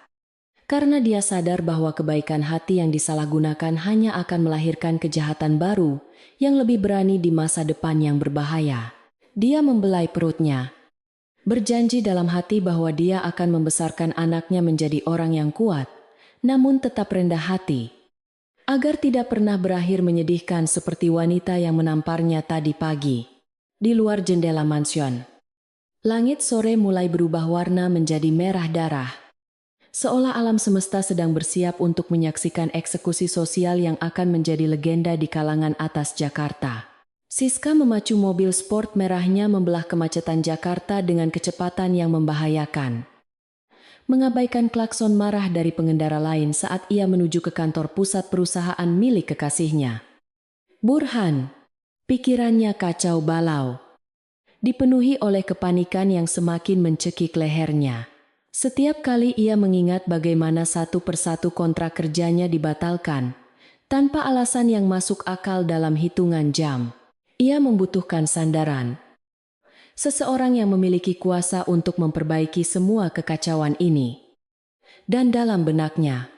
Karena dia sadar bahwa kebaikan hati yang disalahgunakan hanya akan melahirkan kejahatan baru yang lebih berani di masa depan yang berbahaya. Dia membelai perutnya, berjanji dalam hati bahwa dia akan membesarkan anaknya menjadi orang yang kuat, namun tetap rendah hati, agar tidak pernah berakhir menyedihkan seperti wanita yang menamparnya tadi pagi. Di luar jendela mansion, langit sore mulai berubah warna menjadi merah darah. Seolah alam semesta sedang bersiap untuk menyaksikan eksekusi sosial yang akan menjadi legenda di kalangan atas Jakarta. Siska memacu mobil sport merahnya membelah kemacetan Jakarta dengan kecepatan yang membahayakan, mengabaikan klakson marah dari pengendara lain saat ia menuju ke kantor pusat perusahaan milik kekasihnya. Burhan, pikirannya kacau balau, dipenuhi oleh kepanikan yang semakin mencekik lehernya. Setiap kali ia mengingat bagaimana satu persatu kontrak kerjanya dibatalkan, tanpa alasan yang masuk akal dalam hitungan jam. Ia membutuhkan sandaran, seseorang yang memiliki kuasa untuk memperbaiki semua kekacauan ini. Dan dalam benaknya,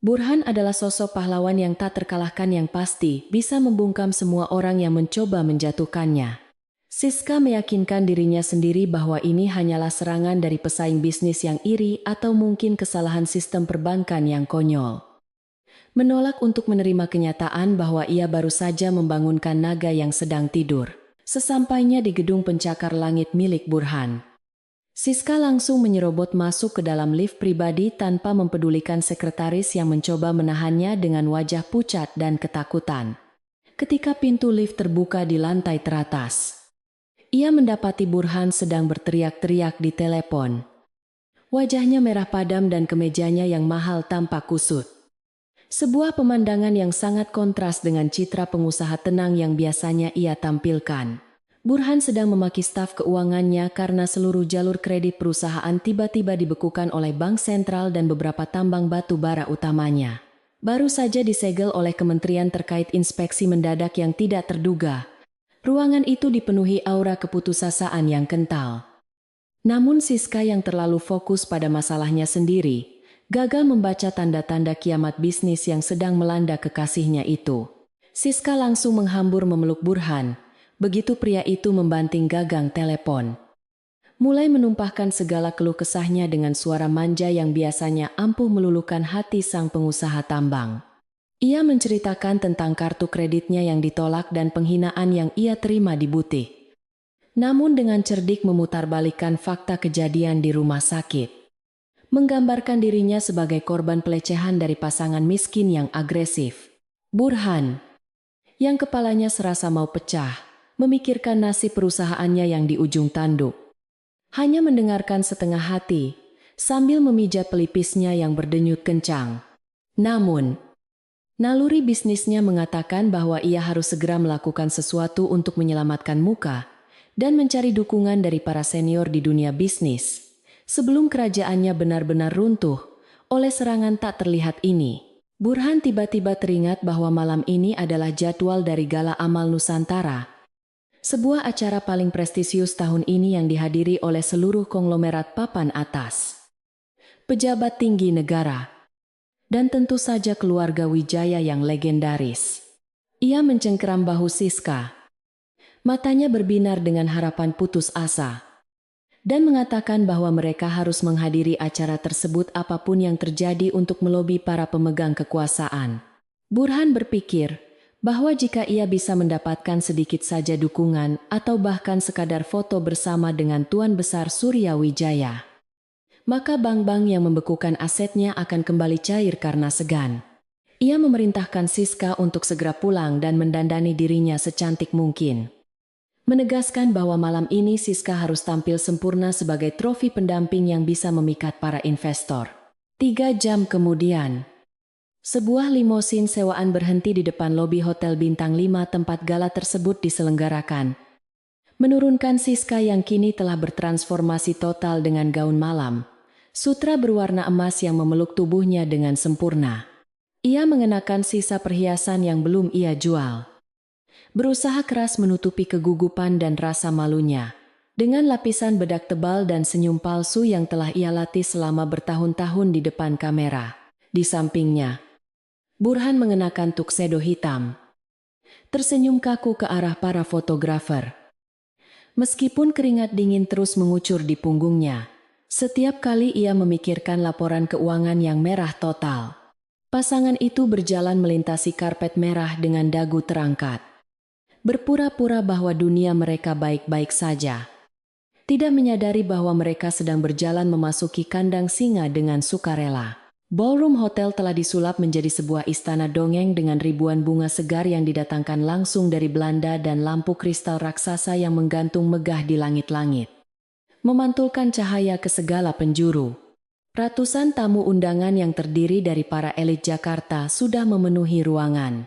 Burhan adalah sosok pahlawan yang tak terkalahkan yang pasti bisa membungkam semua orang yang mencoba menjatuhkannya. Siska meyakinkan dirinya sendiri bahwa ini hanyalah serangan dari pesaing bisnis yang iri atau mungkin kesalahan sistem perbankan yang konyol. Menolak untuk menerima kenyataan bahwa ia baru saja membangunkan naga yang sedang tidur. Sesampainya di gedung pencakar langit milik Burhan, Siska langsung menyerobot masuk ke dalam lift pribadi tanpa mempedulikan sekretaris yang mencoba menahannya dengan wajah pucat dan ketakutan. Ketika pintu lift terbuka di lantai teratas, ia mendapati Burhan sedang berteriak-teriak di telepon. Wajahnya merah padam dan kemejanya yang mahal tampak kusut. Sebuah pemandangan yang sangat kontras dengan citra pengusaha tenang yang biasanya ia tampilkan. Burhan sedang memaki staf keuangannya karena seluruh jalur kredit perusahaan tiba-tiba dibekukan oleh bank sentral dan beberapa tambang batu bara utamanya baru saja disegel oleh kementerian terkait inspeksi mendadak yang tidak terduga. Ruangan itu dipenuhi aura keputusasaan yang kental. Namun Siska yang terlalu fokus pada masalahnya sendiri, gagal membaca tanda-tanda kiamat bisnis yang sedang melanda kekasihnya itu. Siska langsung menghambur memeluk Burhan, begitu pria itu membanting gagang telepon. Mulai menumpahkan segala keluh kesahnya dengan suara manja yang biasanya ampuh meluluhkan hati sang pengusaha tambang. Ia menceritakan tentang kartu kreditnya yang ditolak dan penghinaan yang ia terima di butik. Namun dengan cerdik memutarbalikkan fakta kejadian di rumah sakit. Menggambarkan dirinya sebagai korban pelecehan dari pasangan miskin yang agresif. Burhan, yang kepalanya serasa mau pecah, memikirkan nasib perusahaannya yang di ujung tanduk. Hanya mendengarkan setengah hati, sambil memijat pelipisnya yang berdenyut kencang. Namun, naluri bisnisnya mengatakan bahwa ia harus segera melakukan sesuatu untuk menyelamatkan muka dan mencari dukungan dari para senior di dunia bisnis, sebelum kerajaannya benar-benar runtuh oleh serangan tak terlihat ini. Burhan tiba-tiba teringat bahwa malam ini adalah jadwal dari Gala Amal Nusantara, sebuah acara paling prestisius tahun ini yang dihadiri oleh seluruh konglomerat papan atas, pejabat tinggi negara, dan tentu saja keluarga Wijaya yang legendaris. Ia mencengkeram bahu Siska. Matanya berbinar dengan harapan putus asa, dan mengatakan bahwa mereka harus menghadiri acara tersebut apapun yang terjadi untuk melobi para pemegang kekuasaan. Burhan berpikir bahwa jika ia bisa mendapatkan sedikit saja dukungan atau bahkan sekadar foto bersama dengan Tuan Besar Surya Wijaya, maka bank-bank yang membekukan asetnya akan kembali cair karena segan. Ia memerintahkan Siska untuk segera pulang dan mendandani dirinya secantik mungkin. Menegaskan bahwa malam ini Siska harus tampil sempurna sebagai trofi pendamping yang bisa memikat para investor. 3 jam kemudian, sebuah limosin sewaan berhenti di depan lobi Hotel Bintang 5 tempat gala tersebut diselenggarakan. Menurunkan Siska yang kini telah bertransformasi total dengan gaun malam, sutra berwarna emas yang memeluk tubuhnya dengan sempurna. Ia mengenakan sisa perhiasan yang belum ia jual. Berusaha keras menutupi kegugupan dan rasa malunya dengan lapisan bedak tebal dan senyum palsu yang telah ia latih selama bertahun-tahun di depan kamera. Di sampingnya, Burhan mengenakan tuxedo hitam, tersenyum kaku ke arah para fotografer. Meskipun keringat dingin terus mengucur di punggungnya, setiap kali ia memikirkan laporan keuangan yang merah total. Pasangan itu berjalan melintasi karpet merah dengan dagu terangkat, berpura-pura bahwa dunia mereka baik-baik saja, tidak menyadari bahwa mereka sedang berjalan memasuki kandang singa dengan sukarela. Ballroom Hotel telah disulap menjadi sebuah istana dongeng dengan ribuan bunga segar yang didatangkan langsung dari Belanda dan lampu kristal raksasa yang menggantung megah di langit-langit, memantulkan cahaya ke segala penjuru. Ratusan tamu undangan yang terdiri dari para elit Jakarta sudah memenuhi ruangan.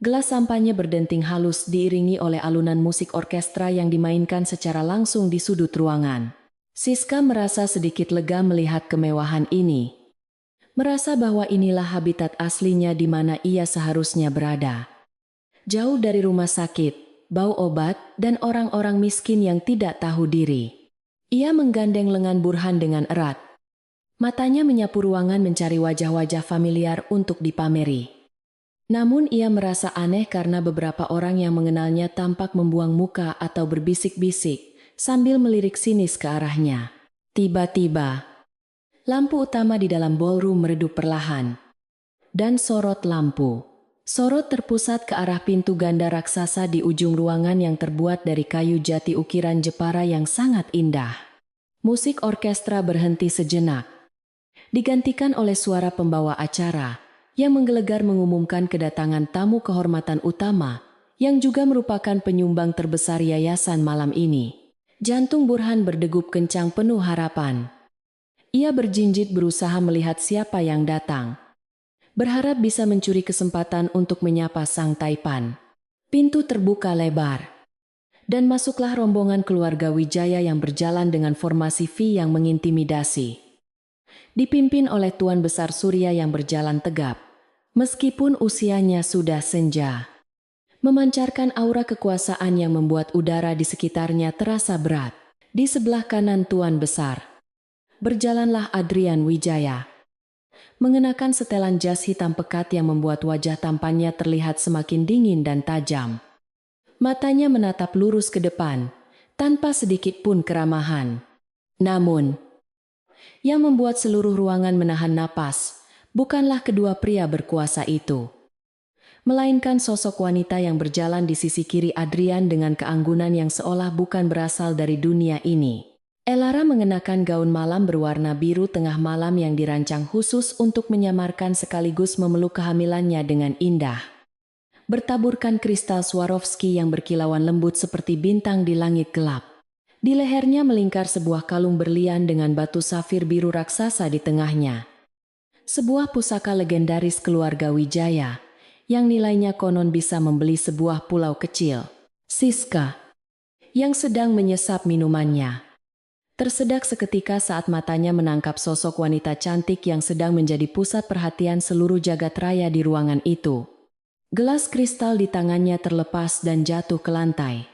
Gelas sampahnya berdenting halus diiringi oleh alunan musik orkestra yang dimainkan secara langsung di sudut ruangan. Siska merasa sedikit lega melihat kemewahan ini. Merasa bahwa inilah habitat aslinya di mana ia seharusnya berada. Jauh dari rumah sakit, bau obat, dan orang-orang miskin yang tidak tahu diri. Ia menggandeng lengan Burhan dengan erat. Matanya menyapu ruangan mencari wajah-wajah familiar untuk dipameri. Namun ia merasa aneh karena beberapa orang yang mengenalnya tampak membuang muka atau berbisik-bisik sambil melirik sinis ke arahnya. Tiba-tiba, lampu utama di dalam ballroom meredup perlahan. Dan sorot lampu. Sorot terpusat ke arah pintu ganda raksasa di ujung ruangan yang terbuat dari kayu jati ukiran Jepara yang sangat indah. Musik orkestra berhenti sejenak, digantikan oleh suara pembawa acara yang menggelegar mengumumkan kedatangan tamu kehormatan utama yang juga merupakan penyumbang terbesar yayasan malam ini. Jantung Burhan berdegup kencang penuh harapan. Ia berjinjit berusaha melihat siapa yang datang, berharap bisa mencuri kesempatan untuk menyapa sang taipan. Pintu terbuka lebar, dan masuklah rombongan keluarga Wijaya yang berjalan dengan formasi V yang mengintimidasi. Dipimpin oleh Tuan Besar Surya yang berjalan tegap, meskipun usianya sudah senja. Memancarkan aura kekuasaan yang membuat udara di sekitarnya terasa berat. Di sebelah kanan Tuan Besar, berjalanlah Adrian Wijaya. Mengenakan setelan jas hitam pekat yang membuat wajah tampannya terlihat semakin dingin dan tajam. Matanya menatap lurus ke depan, tanpa sedikit pun keramahan. Namun, yang membuat seluruh ruangan menahan napas, bukanlah kedua pria berkuasa itu, melainkan sosok wanita yang berjalan di sisi kiri Adrian dengan keanggunan yang seolah bukan berasal dari dunia ini. Elara mengenakan gaun malam berwarna biru tengah malam yang dirancang khusus untuk menyamarkan sekaligus memeluk kehamilannya dengan indah. Bertaburkan kristal Swarovski yang berkilauan lembut seperti bintang di langit gelap. Di lehernya melingkar sebuah kalung berlian dengan batu safir biru raksasa di tengahnya. Sebuah pusaka legendaris keluarga Wijaya, yang nilainya konon bisa membeli sebuah pulau kecil. Siska, yang sedang menyesap minumannya, tersedak seketika saat matanya menangkap sosok wanita cantik yang sedang menjadi pusat perhatian seluruh jagat raya di ruangan itu. Gelas kristal di tangannya terlepas dan jatuh ke lantai.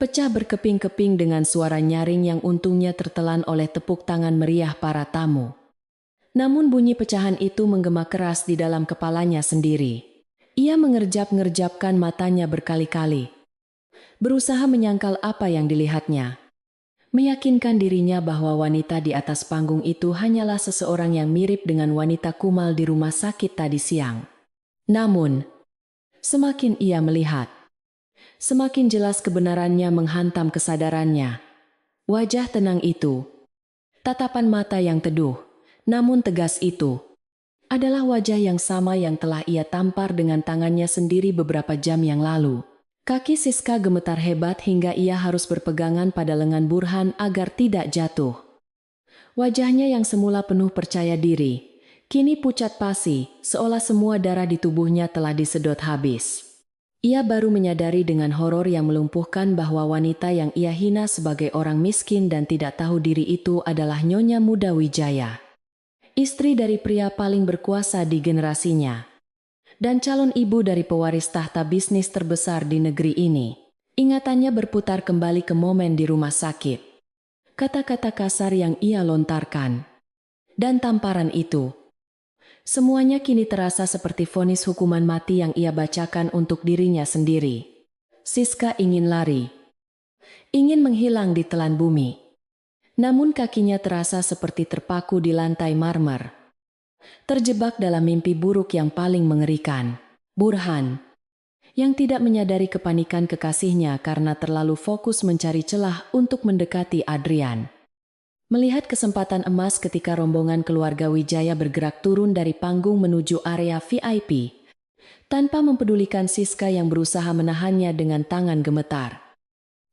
Pecah berkeping-keping dengan suara nyaring yang untungnya tertelan oleh tepuk tangan meriah para tamu. Namun bunyi pecahan itu menggema keras di dalam kepalanya sendiri. Ia mengerjap-ngerjapkan matanya berkali-kali, berusaha menyangkal apa yang dilihatnya. Meyakinkan dirinya bahwa wanita di atas panggung itu hanyalah seseorang yang mirip dengan wanita kumal di rumah sakit tadi siang. Namun, semakin ia melihat, semakin jelas kebenarannya menghantam kesadarannya. Wajah tenang itu, tatapan mata yang teduh, namun tegas itu, adalah wajah yang sama yang telah ia tampar dengan tangannya sendiri beberapa jam yang lalu. Kaki Siska gemetar hebat hingga ia harus berpegangan pada lengan Burhan agar tidak jatuh. Wajahnya yang semula penuh percaya diri, kini pucat pasi, seolah semua darah di tubuhnya telah disedot habis. Ia baru menyadari dengan horor yang melumpuhkan bahwa wanita yang ia hina sebagai orang miskin dan tidak tahu diri itu adalah Nyonya Muda Wijaya, istri dari pria paling berkuasa di generasinya, dan calon ibu dari pewaris tahta bisnis terbesar di negeri ini. Ingatannya berputar kembali ke momen di rumah sakit. Kata-kata kasar yang ia lontarkan, dan tamparan itu, semuanya kini terasa seperti vonis hukuman mati yang ia bacakan untuk dirinya sendiri. Siska ingin lari, ingin menghilang di telan bumi. Namun kakinya terasa seperti terpaku di lantai marmer, terjebak dalam mimpi buruk yang paling mengerikan. Burhan, yang tidak menyadari kepanikan kekasihnya karena terlalu fokus mencari celah untuk mendekati Adrian, melihat kesempatan emas ketika rombongan keluarga Wijaya bergerak turun dari panggung menuju area VIP, tanpa mempedulikan Siska yang berusaha menahannya dengan tangan gemetar.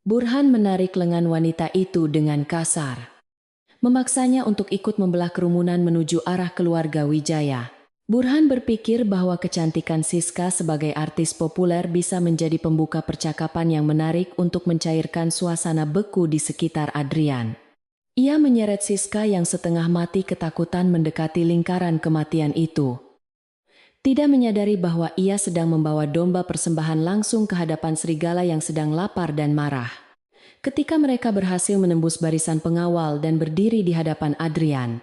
Burhan menarik lengan wanita itu dengan kasar, memaksanya untuk ikut membelah kerumunan menuju arah keluarga Wijaya. Burhan berpikir bahwa kecantikan Siska sebagai artis populer bisa menjadi pembuka percakapan yang menarik untuk mencairkan suasana beku di sekitar Adrian. Ia menyeret Siska yang setengah mati ketakutan mendekati lingkaran kematian itu, tidak menyadari bahwa ia sedang membawa domba persembahan langsung ke hadapan serigala yang sedang lapar dan marah. Ketika mereka berhasil menembus barisan pengawal dan berdiri di hadapan Adrian,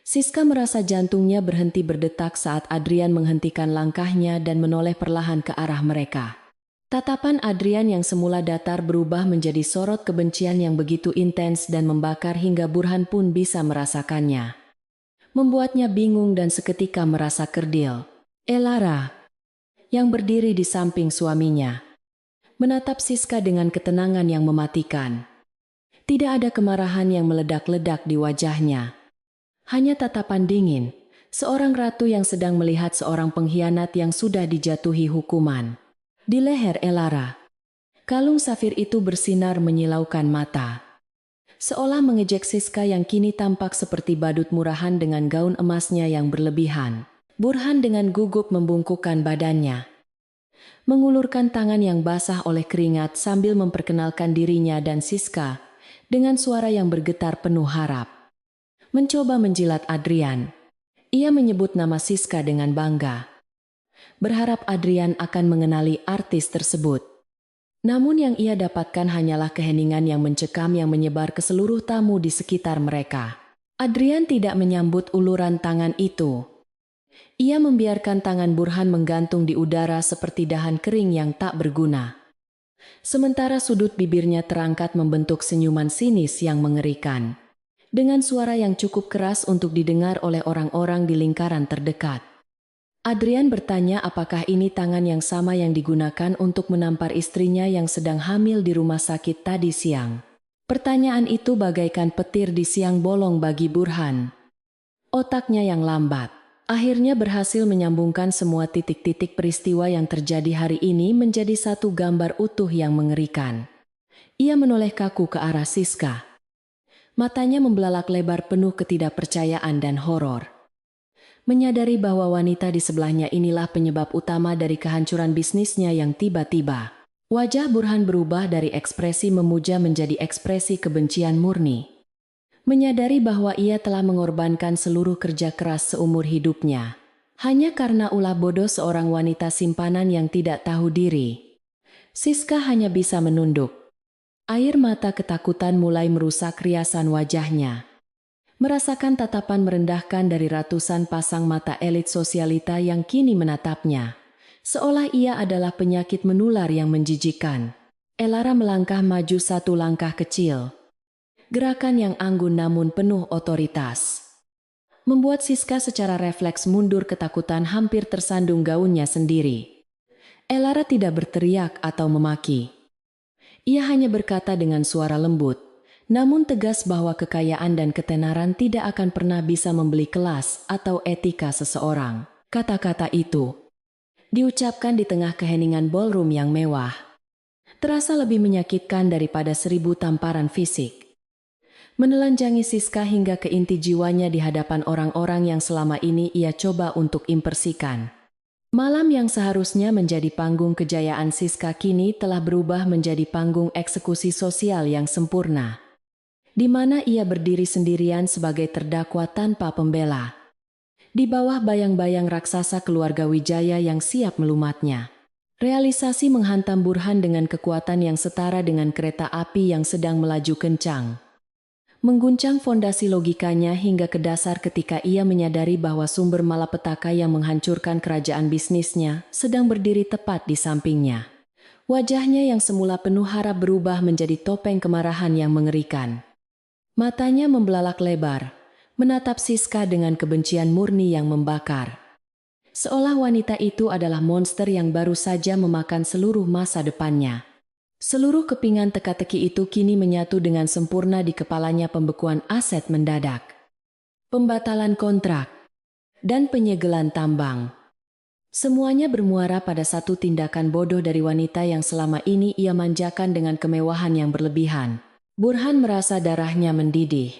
Siska merasa jantungnya berhenti berdetak saat Adrian menghentikan langkahnya dan menoleh perlahan ke arah mereka. Tatapan Adrian yang semula datar berubah menjadi sorot kebencian yang begitu intens dan membakar hingga Burhan pun bisa merasakannya. Membuatnya bingung dan seketika merasa kerdil. Elara, yang berdiri di samping suaminya, menatap Siska dengan ketenangan yang mematikan. Tidak ada kemarahan yang meledak-ledak di wajahnya. Hanya tatapan dingin, seorang ratu yang sedang melihat seorang pengkhianat yang sudah dijatuhi hukuman. Di leher Elara, kalung safir itu bersinar menyilaukan mata, seolah mengejek Siska yang kini tampak seperti badut murahan dengan gaun emasnya yang berlebihan. Burhan dengan gugup membungkukkan badannya, mengulurkan tangan yang basah oleh keringat sambil memperkenalkan dirinya dan Siska dengan suara yang bergetar penuh harap. Mencoba menjilat Adrian, ia menyebut nama Siska dengan bangga, berharap Adrian akan mengenali artis tersebut. Namun yang ia dapatkan hanyalah keheningan yang mencekam yang menyebar ke seluruh tamu di sekitar mereka. Adrian tidak menyambut uluran tangan itu. Ia membiarkan tangan Burhan menggantung di udara seperti dahan kering yang tak berguna. Sementara sudut bibirnya terangkat membentuk senyuman sinis yang mengerikan. Dengan suara yang cukup keras untuk didengar oleh orang-orang di lingkaran terdekat. Adrian bertanya apakah ini tangan yang sama yang digunakan untuk menampar istrinya yang sedang hamil di rumah sakit tadi siang. Pertanyaan itu bagaikan petir di siang bolong bagi Burhan. Otaknya yang lambat akhirnya berhasil menyambungkan semua titik-titik peristiwa yang terjadi hari ini menjadi satu gambar utuh yang mengerikan. Ia menoleh kaku ke arah Siska. Matanya membelalak lebar penuh ketidakpercayaan dan horor. Menyadari bahwa wanita di sebelahnya inilah penyebab utama dari kehancuran bisnisnya yang tiba-tiba. Wajah Burhan berubah dari ekspresi memuja menjadi ekspresi kebencian murni. Menyadari bahwa ia telah mengorbankan seluruh kerja keras seumur hidupnya. Hanya karena ulah bodoh seorang wanita simpanan yang tidak tahu diri. Siska hanya bisa menunduk. Air mata ketakutan mulai merusak riasan wajahnya. Merasakan tatapan merendahkan dari ratusan pasang mata elit sosialita yang kini menatapnya. Seolah ia adalah penyakit menular yang menjijikkan. Elara melangkah maju satu langkah kecil. Gerakan yang anggun namun penuh otoritas. Membuat Siska secara refleks mundur ketakutan hampir tersandung gaunnya sendiri. Elara tidak berteriak atau memaki. Ia hanya berkata dengan suara lembut. Namun tegas bahwa kekayaan dan ketenaran tidak akan pernah bisa membeli kelas atau etika seseorang. Kata-kata itu diucapkan di tengah keheningan ballroom yang mewah. Terasa lebih menyakitkan daripada 1000 tamparan fisik. Menelanjangi Siska hingga ke inti jiwanya di hadapan orang-orang yang selama ini ia coba untuk impersikan. Malam yang seharusnya menjadi panggung kejayaan Siska kini telah berubah menjadi panggung eksekusi sosial yang sempurna. Di mana ia berdiri sendirian sebagai terdakwa tanpa pembela. Di bawah bayang-bayang raksasa keluarga Wijaya yang siap melumatnya. Realisasi menghantam Burhan dengan kekuatan yang setara dengan kereta api yang sedang melaju kencang. Mengguncang fondasi logikanya hingga ke dasar ketika ia menyadari bahwa sumber malapetaka yang menghancurkan kerajaan bisnisnya sedang berdiri tepat di sampingnya. Wajahnya yang semula penuh harap berubah menjadi topeng kemarahan yang mengerikan. Matanya membelalak lebar, menatap Siska dengan kebencian murni yang membakar. Seolah wanita itu adalah monster yang baru saja memakan seluruh masa depannya. Seluruh kepingan teka-teki itu kini menyatu dengan sempurna di kepalanya pembekuan aset mendadak. Pembatalan kontrak, dan penyegelan tambang. Semuanya bermuara pada satu tindakan bodoh dari wanita yang selama ini ia manjakan dengan kemewahan yang berlebihan. Burhan merasa darahnya mendidih.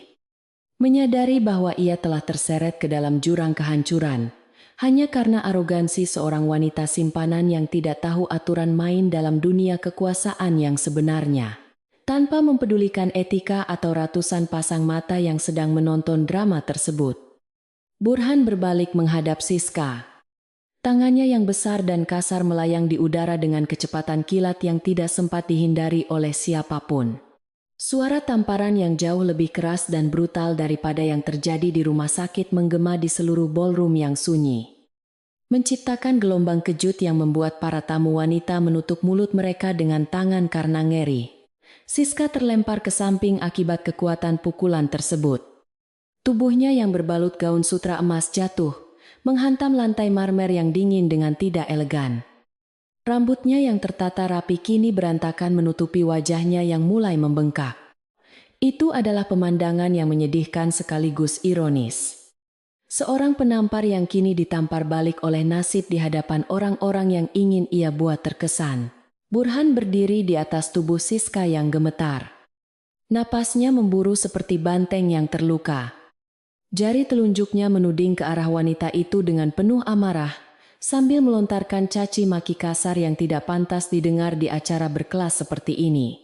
Menyadari bahwa ia telah terseret ke dalam jurang kehancuran, hanya karena arogansi seorang wanita simpanan yang tidak tahu aturan main dalam dunia kekuasaan yang sebenarnya. Tanpa mempedulikan etika atau ratusan pasang mata yang sedang menonton drama tersebut. Burhan berbalik menghadap Siska. Tangannya yang besar dan kasar melayang di udara dengan kecepatan kilat yang tidak sempat dihindari oleh siapapun. Suara tamparan yang jauh lebih keras dan brutal daripada yang terjadi di rumah sakit menggema di seluruh ballroom yang sunyi. Menciptakan gelombang kejut yang membuat para tamu wanita menutup mulut mereka dengan tangan karena ngeri. Siska terlempar ke samping akibat kekuatan pukulan tersebut. Tubuhnya yang berbalut gaun sutra emas jatuh, menghantam lantai marmer yang dingin dengan tidak elegan. Rambutnya yang tertata rapi kini berantakan menutupi wajahnya yang mulai membengkak. Itu adalah pemandangan yang menyedihkan sekaligus ironis. Seorang penampar yang kini ditampar balik oleh nasib di hadapan orang-orang yang ingin ia buat terkesan. Burhan berdiri di atas tubuh Siska yang gemetar. Napasnya memburu seperti banteng yang terluka. Jari telunjuknya menuding ke arah wanita itu dengan penuh amarah. Sambil melontarkan caci maki kasar yang tidak pantas didengar di acara berkelas seperti ini.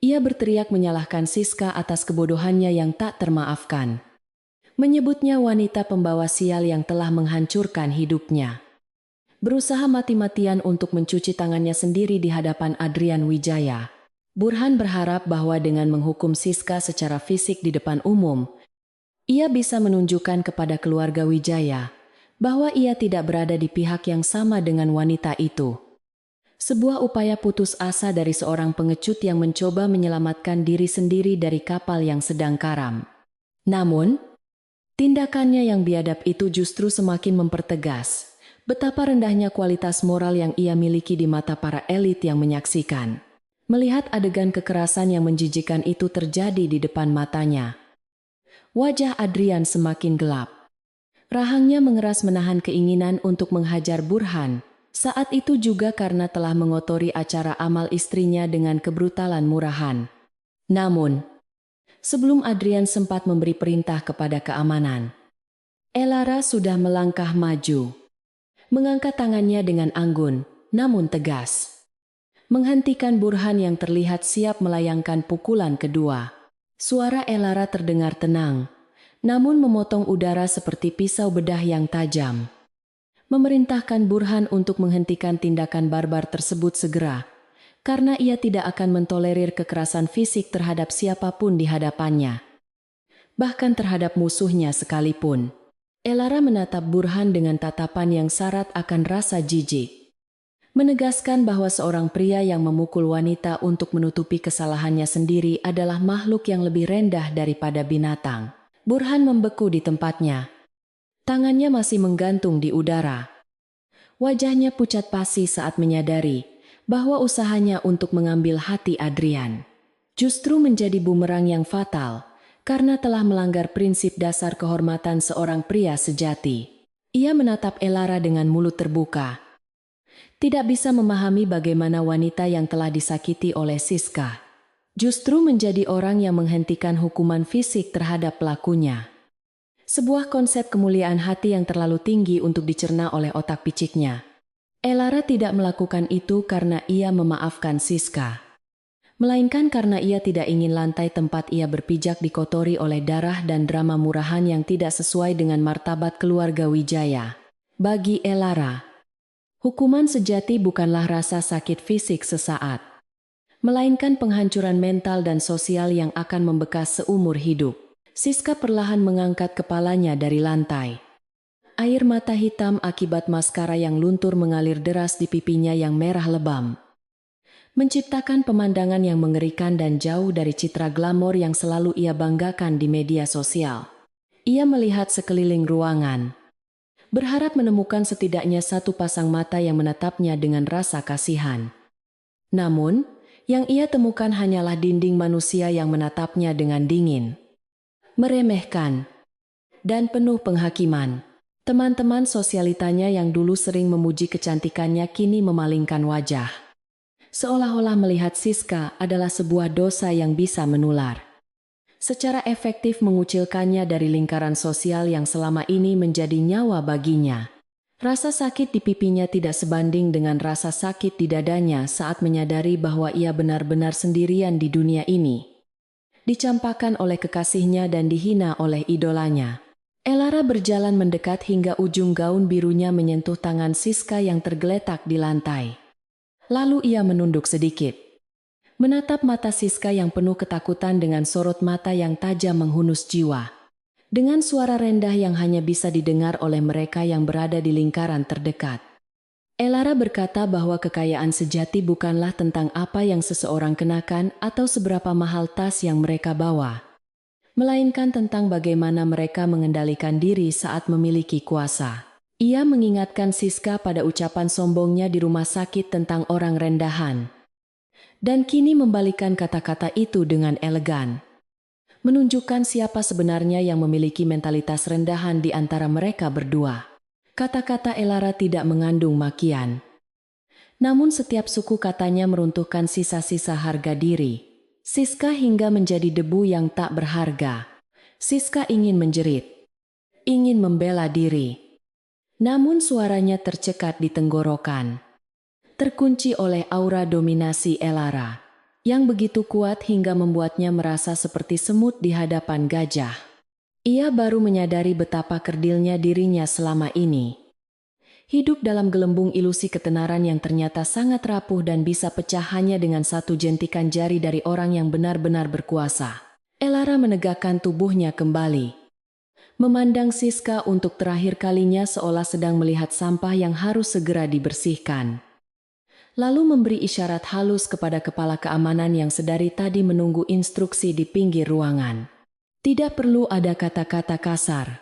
Ia berteriak menyalahkan Siska atas kebodohannya yang tak termaafkan. Menyebutnya wanita pembawa sial yang telah menghancurkan hidupnya. berusaha mati-matian untuk mencuci tangannya sendiri di hadapan Adrian Wijaya. Burhan berharap bahwa dengan menghukum Siska secara fisik di depan umum, ia bisa menunjukkan kepada keluarga Wijaya bahwa ia tidak berada di pihak yang sama dengan wanita itu. Sebuah upaya putus asa dari seorang pengecut yang mencoba menyelamatkan diri sendiri dari kapal yang sedang karam. Namun, tindakannya yang biadab itu justru semakin mempertegas betapa rendahnya kualitas moral yang ia miliki di mata para elit yang menyaksikan. Melihat adegan kekerasan yang menjijikan itu terjadi di depan matanya, wajah Adrian semakin gelap. Rahangnya mengeras menahan keinginan untuk menghajar Burhan, saat itu juga karena telah mengotori acara amal istrinya dengan kebrutalan murahan. Namun, sebelum Adrian sempat memberi perintah kepada keamanan, Elara sudah melangkah maju, mengangkat tangannya dengan anggun, namun tegas, menghentikan Burhan yang terlihat siap melayangkan pukulan kedua. Suara Elara terdengar tenang, namun memotong udara seperti pisau bedah yang tajam. Memerintahkan Burhan untuk menghentikan tindakan barbar tersebut segera, karena ia tidak akan mentolerir kekerasan fisik terhadap siapapun di hadapannya, bahkan terhadap musuhnya sekalipun. Elara menatap Burhan dengan tatapan yang syarat akan rasa jijik, menegaskan bahwa seorang pria yang memukul wanita untuk menutupi kesalahannya sendiri adalah makhluk yang lebih rendah daripada binatang. Burhan membeku di tempatnya. Tangannya masih menggantung di udara. Wajahnya pucat pasi saat menyadari bahwa usahanya untuk mengambil hati Adrian justru menjadi bumerang yang fatal karena telah melanggar prinsip dasar kehormatan seorang pria sejati. Ia menatap Elara dengan mulut terbuka, tidak bisa memahami bagaimana wanita yang telah disakiti oleh Siska justru menjadi orang yang menghentikan hukuman fisik terhadap pelakunya. Sebuah konsep kemuliaan hati yang terlalu tinggi untuk dicerna oleh otak piciknya. Elara tidak melakukan itu karena ia memaafkan Siska, melainkan karena ia tidak ingin lantai tempat ia berpijak dikotori oleh darah dan drama murahan yang tidak sesuai dengan martabat keluarga Wijaya. Bagi Elara, hukuman sejati bukanlah rasa sakit fisik sesaat, melainkan penghancuran mental dan sosial yang akan membekas seumur hidup. Siska perlahan mengangkat kepalanya dari lantai. Air mata hitam akibat maskara yang luntur mengalir deras di pipinya yang merah lebam, menciptakan pemandangan yang mengerikan dan jauh dari citra glamor yang selalu ia banggakan di media sosial. Ia melihat sekeliling ruangan, berharap menemukan setidaknya satu pasang mata yang menatapnya dengan rasa kasihan. Namun, yang ia temukan hanyalah dinding manusia yang menatapnya dengan dingin, meremehkan, dan penuh penghakiman. Teman-teman sosialitanya yang dulu sering memuji kecantikannya kini memalingkan wajah, seolah-olah melihat Siska adalah sebuah dosa yang bisa menular, secara efektif mengucilkannya dari lingkaran sosial yang selama ini menjadi nyawa baginya. Rasa sakit di pipinya tidak sebanding dengan rasa sakit di dadanya saat menyadari bahwa ia benar-benar sendirian di dunia ini, dicampakkan oleh kekasihnya dan dihina oleh idolanya. Elara berjalan mendekat hingga ujung gaun birunya menyentuh tangan Siska yang tergeletak di lantai. Lalu ia menunduk sedikit, menatap mata Siska yang penuh ketakutan dengan sorot mata yang tajam menghunus jiwa. Dengan suara rendah yang hanya bisa didengar oleh mereka yang berada di lingkaran terdekat, Elara berkata bahwa kekayaan sejati bukanlah tentang apa yang seseorang kenakan atau seberapa mahal tas yang mereka bawa, melainkan tentang bagaimana mereka mengendalikan diri saat memiliki kuasa. Ia mengingatkan Siska pada ucapan sombongnya di rumah sakit tentang orang rendahan, dan kini membalikan kata-kata itu dengan elegan, menunjukkan siapa sebenarnya yang memiliki mentalitas rendahan di antara mereka berdua. Kata-kata Elara tidak mengandung makian, namun setiap suku katanya meruntuhkan sisa-sisa harga diri Siska hingga menjadi debu yang tak berharga. Siska ingin menjerit, ingin membela diri, namun suaranya tercekat di tenggorokan, terkunci oleh aura dominasi Elara yang begitu kuat hingga membuatnya merasa seperti semut di hadapan gajah. Ia baru menyadari betapa kerdilnya dirinya selama ini. Hidup dalam gelembung ilusi ketenaran yang ternyata sangat rapuh dan bisa pecah hanya dengan satu jentikan jari dari orang yang benar-benar berkuasa. Elara menegakkan tubuhnya kembali. Memandang Siska untuk terakhir kalinya seolah sedang melihat sampah yang harus segera dibersihkan. Lalu memberi isyarat halus kepada kepala keamanan yang sedari tadi menunggu instruksi di pinggir ruangan. Tidak perlu ada kata-kata kasar.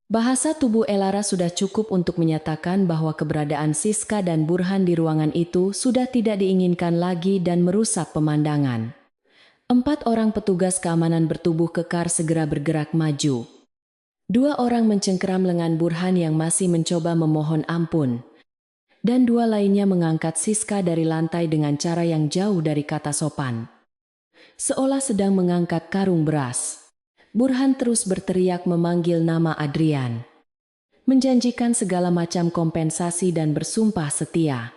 Bahasa tubuh Elara sudah cukup untuk menyatakan bahwa keberadaan Siska dan Burhan di ruangan itu sudah tidak diinginkan lagi dan merusak pemandangan. 4 orang petugas keamanan bertubuh kekar segera bergerak maju. 2 orang mencengkeram lengan Burhan yang masih mencoba memohon ampun. Dan 2 lainnya mengangkat Siska dari lantai dengan cara yang jauh dari kata sopan. Seolah sedang mengangkat karung beras. Burhan terus berteriak memanggil nama Adrian. Menjanjikan segala macam kompensasi dan bersumpah setia.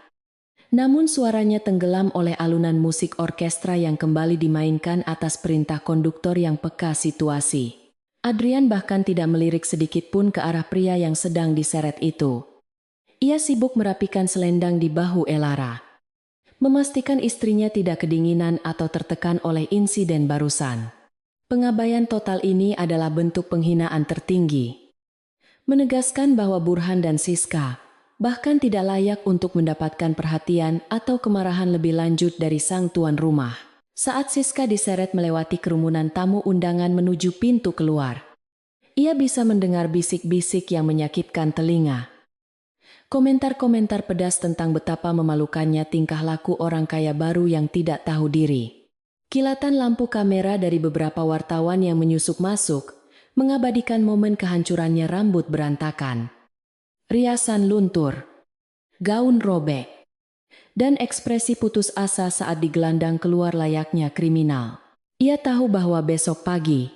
Namun suaranya tenggelam oleh alunan musik orkestra yang kembali dimainkan atas perintah konduktor yang peka situasi. Adrian bahkan tidak melirik sedikit pun ke arah pria yang sedang diseret itu. Ia sibuk merapikan selendang di bahu Elara. Memastikan istrinya tidak kedinginan atau tertekan oleh insiden barusan. Pengabaian total ini adalah bentuk penghinaan tertinggi. Menegaskan bahwa Burhan dan Siska bahkan tidak layak untuk mendapatkan perhatian atau kemarahan lebih lanjut dari sang tuan rumah. Saat Siska diseret melewati kerumunan tamu undangan menuju pintu keluar, ia bisa mendengar bisik-bisik yang menyakitkan telinga. Komentar-komentar pedas tentang betapa memalukannya tingkah laku orang kaya baru yang tidak tahu diri. Kilatan lampu kamera dari beberapa wartawan yang menyusup masuk, mengabadikan momen kehancurannya rambut berantakan. Riasan luntur, gaun robek, dan ekspresi putus asa saat digelandang keluar layaknya kriminal. Ia tahu bahwa besok pagi,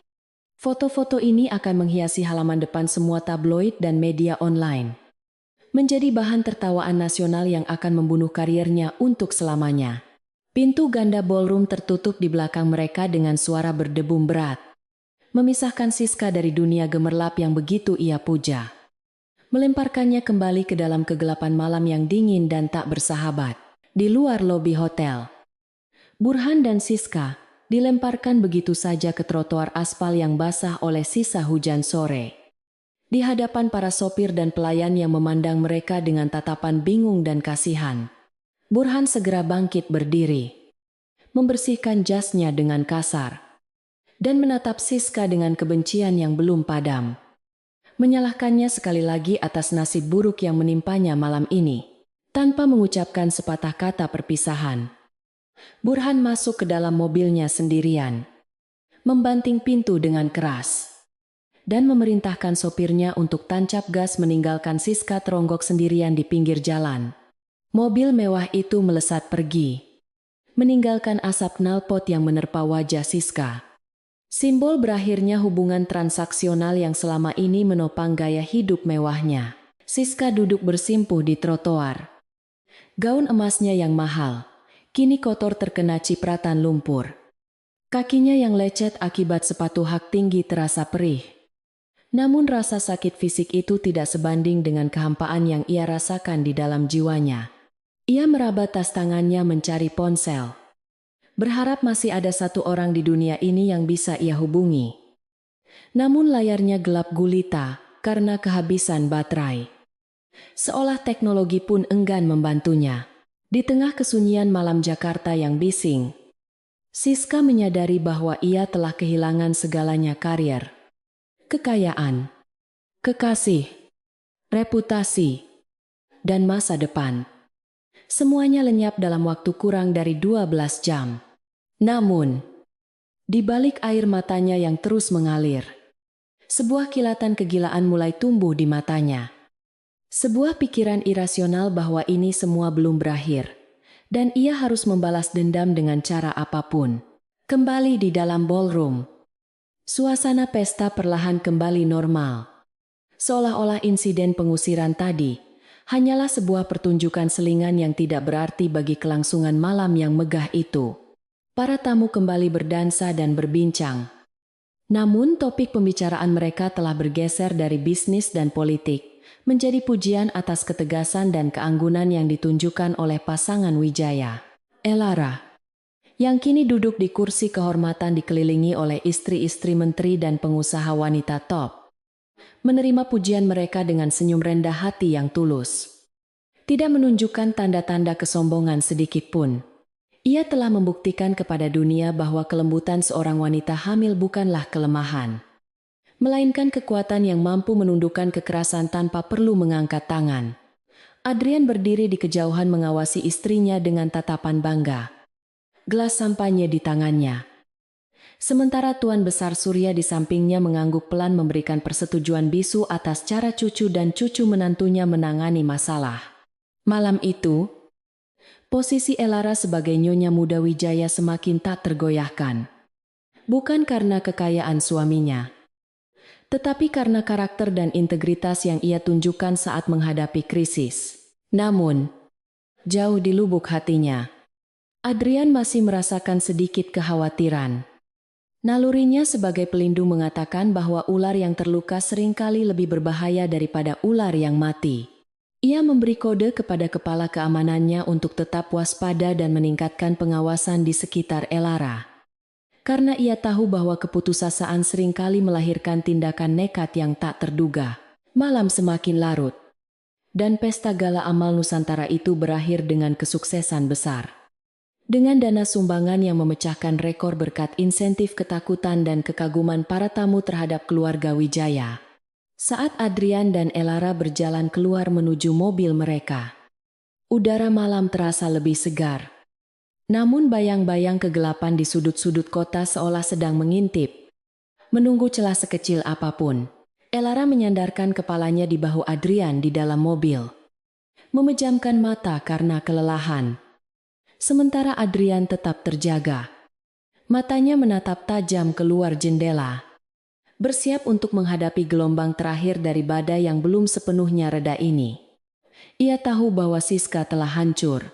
foto-foto ini akan menghiasi halaman depan semua tabloid dan media online. Menjadi bahan tertawaan nasional yang akan membunuh kariernya untuk selamanya. Pintu ganda ballroom tertutup di belakang mereka dengan suara berdebum berat. Memisahkan Siska dari dunia gemerlap yang begitu ia puja. Melemparkannya kembali ke dalam kegelapan malam yang dingin dan tak bersahabat. Di luar lobi hotel, Burhan dan Siska dilemparkan begitu saja ke trotoar aspal yang basah oleh sisa hujan sore. Di hadapan para sopir dan pelayan yang memandang mereka dengan tatapan bingung dan kasihan. Burhan segera bangkit berdiri, membersihkan jasnya dengan kasar, dan menatap Siska dengan kebencian yang belum padam. Menyalahkannya sekali lagi atas nasib buruk yang menimpanya malam ini. Tanpa mengucapkan sepatah kata perpisahan, Burhan masuk ke dalam mobilnya sendirian, membanting pintu dengan keras, dan memerintahkan sopirnya untuk tancap gas meninggalkan Siska teronggok sendirian di pinggir jalan. Mobil mewah itu melesat pergi, meninggalkan asap knalpot yang menerpa wajah Siska. Simbol berakhirnya hubungan transaksional yang selama ini menopang gaya hidup mewahnya. Siska duduk bersimpuh di trotoar. Gaun emasnya yang mahal, kini kotor terkena cipratan lumpur. Kakinya yang lecet akibat sepatu hak tinggi terasa perih. Namun rasa sakit fisik itu tidak sebanding dengan kehampaan yang ia rasakan di dalam jiwanya. Ia meraba tas tangannya mencari ponsel. Berharap masih ada satu orang di dunia ini yang bisa ia hubungi. Namun layarnya gelap gulita karena kehabisan baterai. Seolah teknologi pun enggan membantunya. Di tengah kesunyian malam Jakarta yang bising, Siska menyadari bahwa ia telah kehilangan segalanya: karier, kekayaan, kekasih, reputasi, dan masa depan. Semuanya lenyap dalam waktu kurang dari 12 jam. Namun, di balik air matanya yang terus mengalir, sebuah kilatan kegilaan mulai tumbuh di matanya. Sebuah pikiran irasional bahwa ini semua belum berakhir, dan ia harus membalas dendam dengan cara apapun. Kembali di dalam ballroom, suasana pesta perlahan kembali normal. Seolah-olah insiden pengusiran tadi hanyalah sebuah pertunjukan selingan yang tidak berarti bagi kelangsungan malam yang megah itu. Para tamu kembali berdansa dan berbincang. Namun topik pembicaraan mereka telah bergeser dari bisnis dan politik menjadi pujian atas ketegasan dan keanggunan yang ditunjukkan oleh pasangan Wijaya. Elara, yang kini duduk di kursi kehormatan dikelilingi oleh istri-istri menteri dan pengusaha wanita top, menerima pujian mereka dengan senyum rendah hati yang tulus. Tidak menunjukkan tanda-tanda kesombongan sedikit pun. Ia telah membuktikan kepada dunia bahwa kelembutan seorang wanita hamil bukanlah kelemahan, melainkan kekuatan yang mampu menundukkan kekerasan tanpa perlu mengangkat tangan. Adrian berdiri di kejauhan mengawasi istrinya dengan tatapan bangga. Gelas sampanye di tangannya. Sementara Tuan Besar Surya di sampingnya mengangguk pelan memberikan persetujuan bisu atas cara cucu dan cucu menantunya menangani masalah. Malam itu, posisi Elara sebagai Nyonya Muda Wijaya semakin tak tergoyahkan. Bukan karena kekayaan suaminya, tetapi karena karakter dan integritas yang ia tunjukkan saat menghadapi krisis. Namun, jauh di lubuk hatinya, Adrian masih merasakan sedikit kekhawatiran. Nalurinya sebagai pelindung mengatakan bahwa ular yang terluka seringkali lebih berbahaya daripada ular yang mati. Ia memberi kode kepada kepala keamanannya untuk tetap waspada dan meningkatkan pengawasan di sekitar Elara. Karena ia tahu bahwa keputusasaan seringkali melahirkan tindakan nekat yang tak terduga. Malam semakin larut, dan pesta gala amal Nusantara itu berakhir dengan kesuksesan besar. Dengan dana sumbangan yang memecahkan rekor berkat insentif ketakutan dan kekaguman para tamu terhadap keluarga Wijaya. Saat Adrian dan Elara berjalan keluar menuju mobil mereka, udara malam terasa lebih segar. Namun bayang-bayang kegelapan di sudut-sudut kota seolah sedang mengintip, menunggu celah sekecil apapun. Elara menyandarkan kepalanya di bahu Adrian di dalam mobil, memejamkan mata karena kelelahan. Sementara Adrian tetap terjaga. Matanya menatap tajam keluar jendela, bersiap untuk menghadapi gelombang terakhir dari badai yang belum sepenuhnya reda ini. Ia tahu bahwa Siska telah hancur.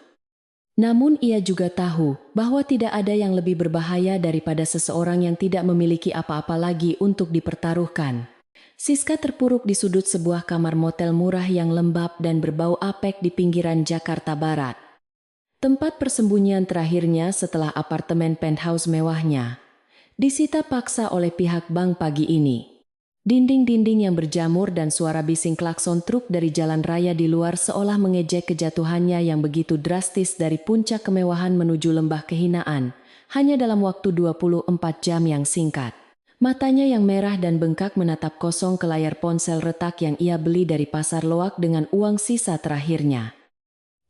Namun ia juga tahu bahwa tidak ada yang lebih berbahaya daripada seseorang yang tidak memiliki apa-apa lagi untuk dipertaruhkan. Siska terpuruk di sudut sebuah kamar motel murah yang lembab dan berbau apek di pinggiran Jakarta Barat. Tempat persembunyian terakhirnya setelah apartemen penthouse mewahnya disita paksa oleh pihak bank pagi ini. Dinding-dinding yang berjamur dan suara bising klakson truk dari jalan raya di luar seolah mengejek kejatuhannya yang begitu drastis dari puncak kemewahan menuju lembah kehinaan, hanya dalam waktu 24 jam yang singkat. Matanya yang merah dan bengkak menatap kosong ke layar ponsel retak yang ia beli dari pasar loak dengan uang sisa terakhirnya.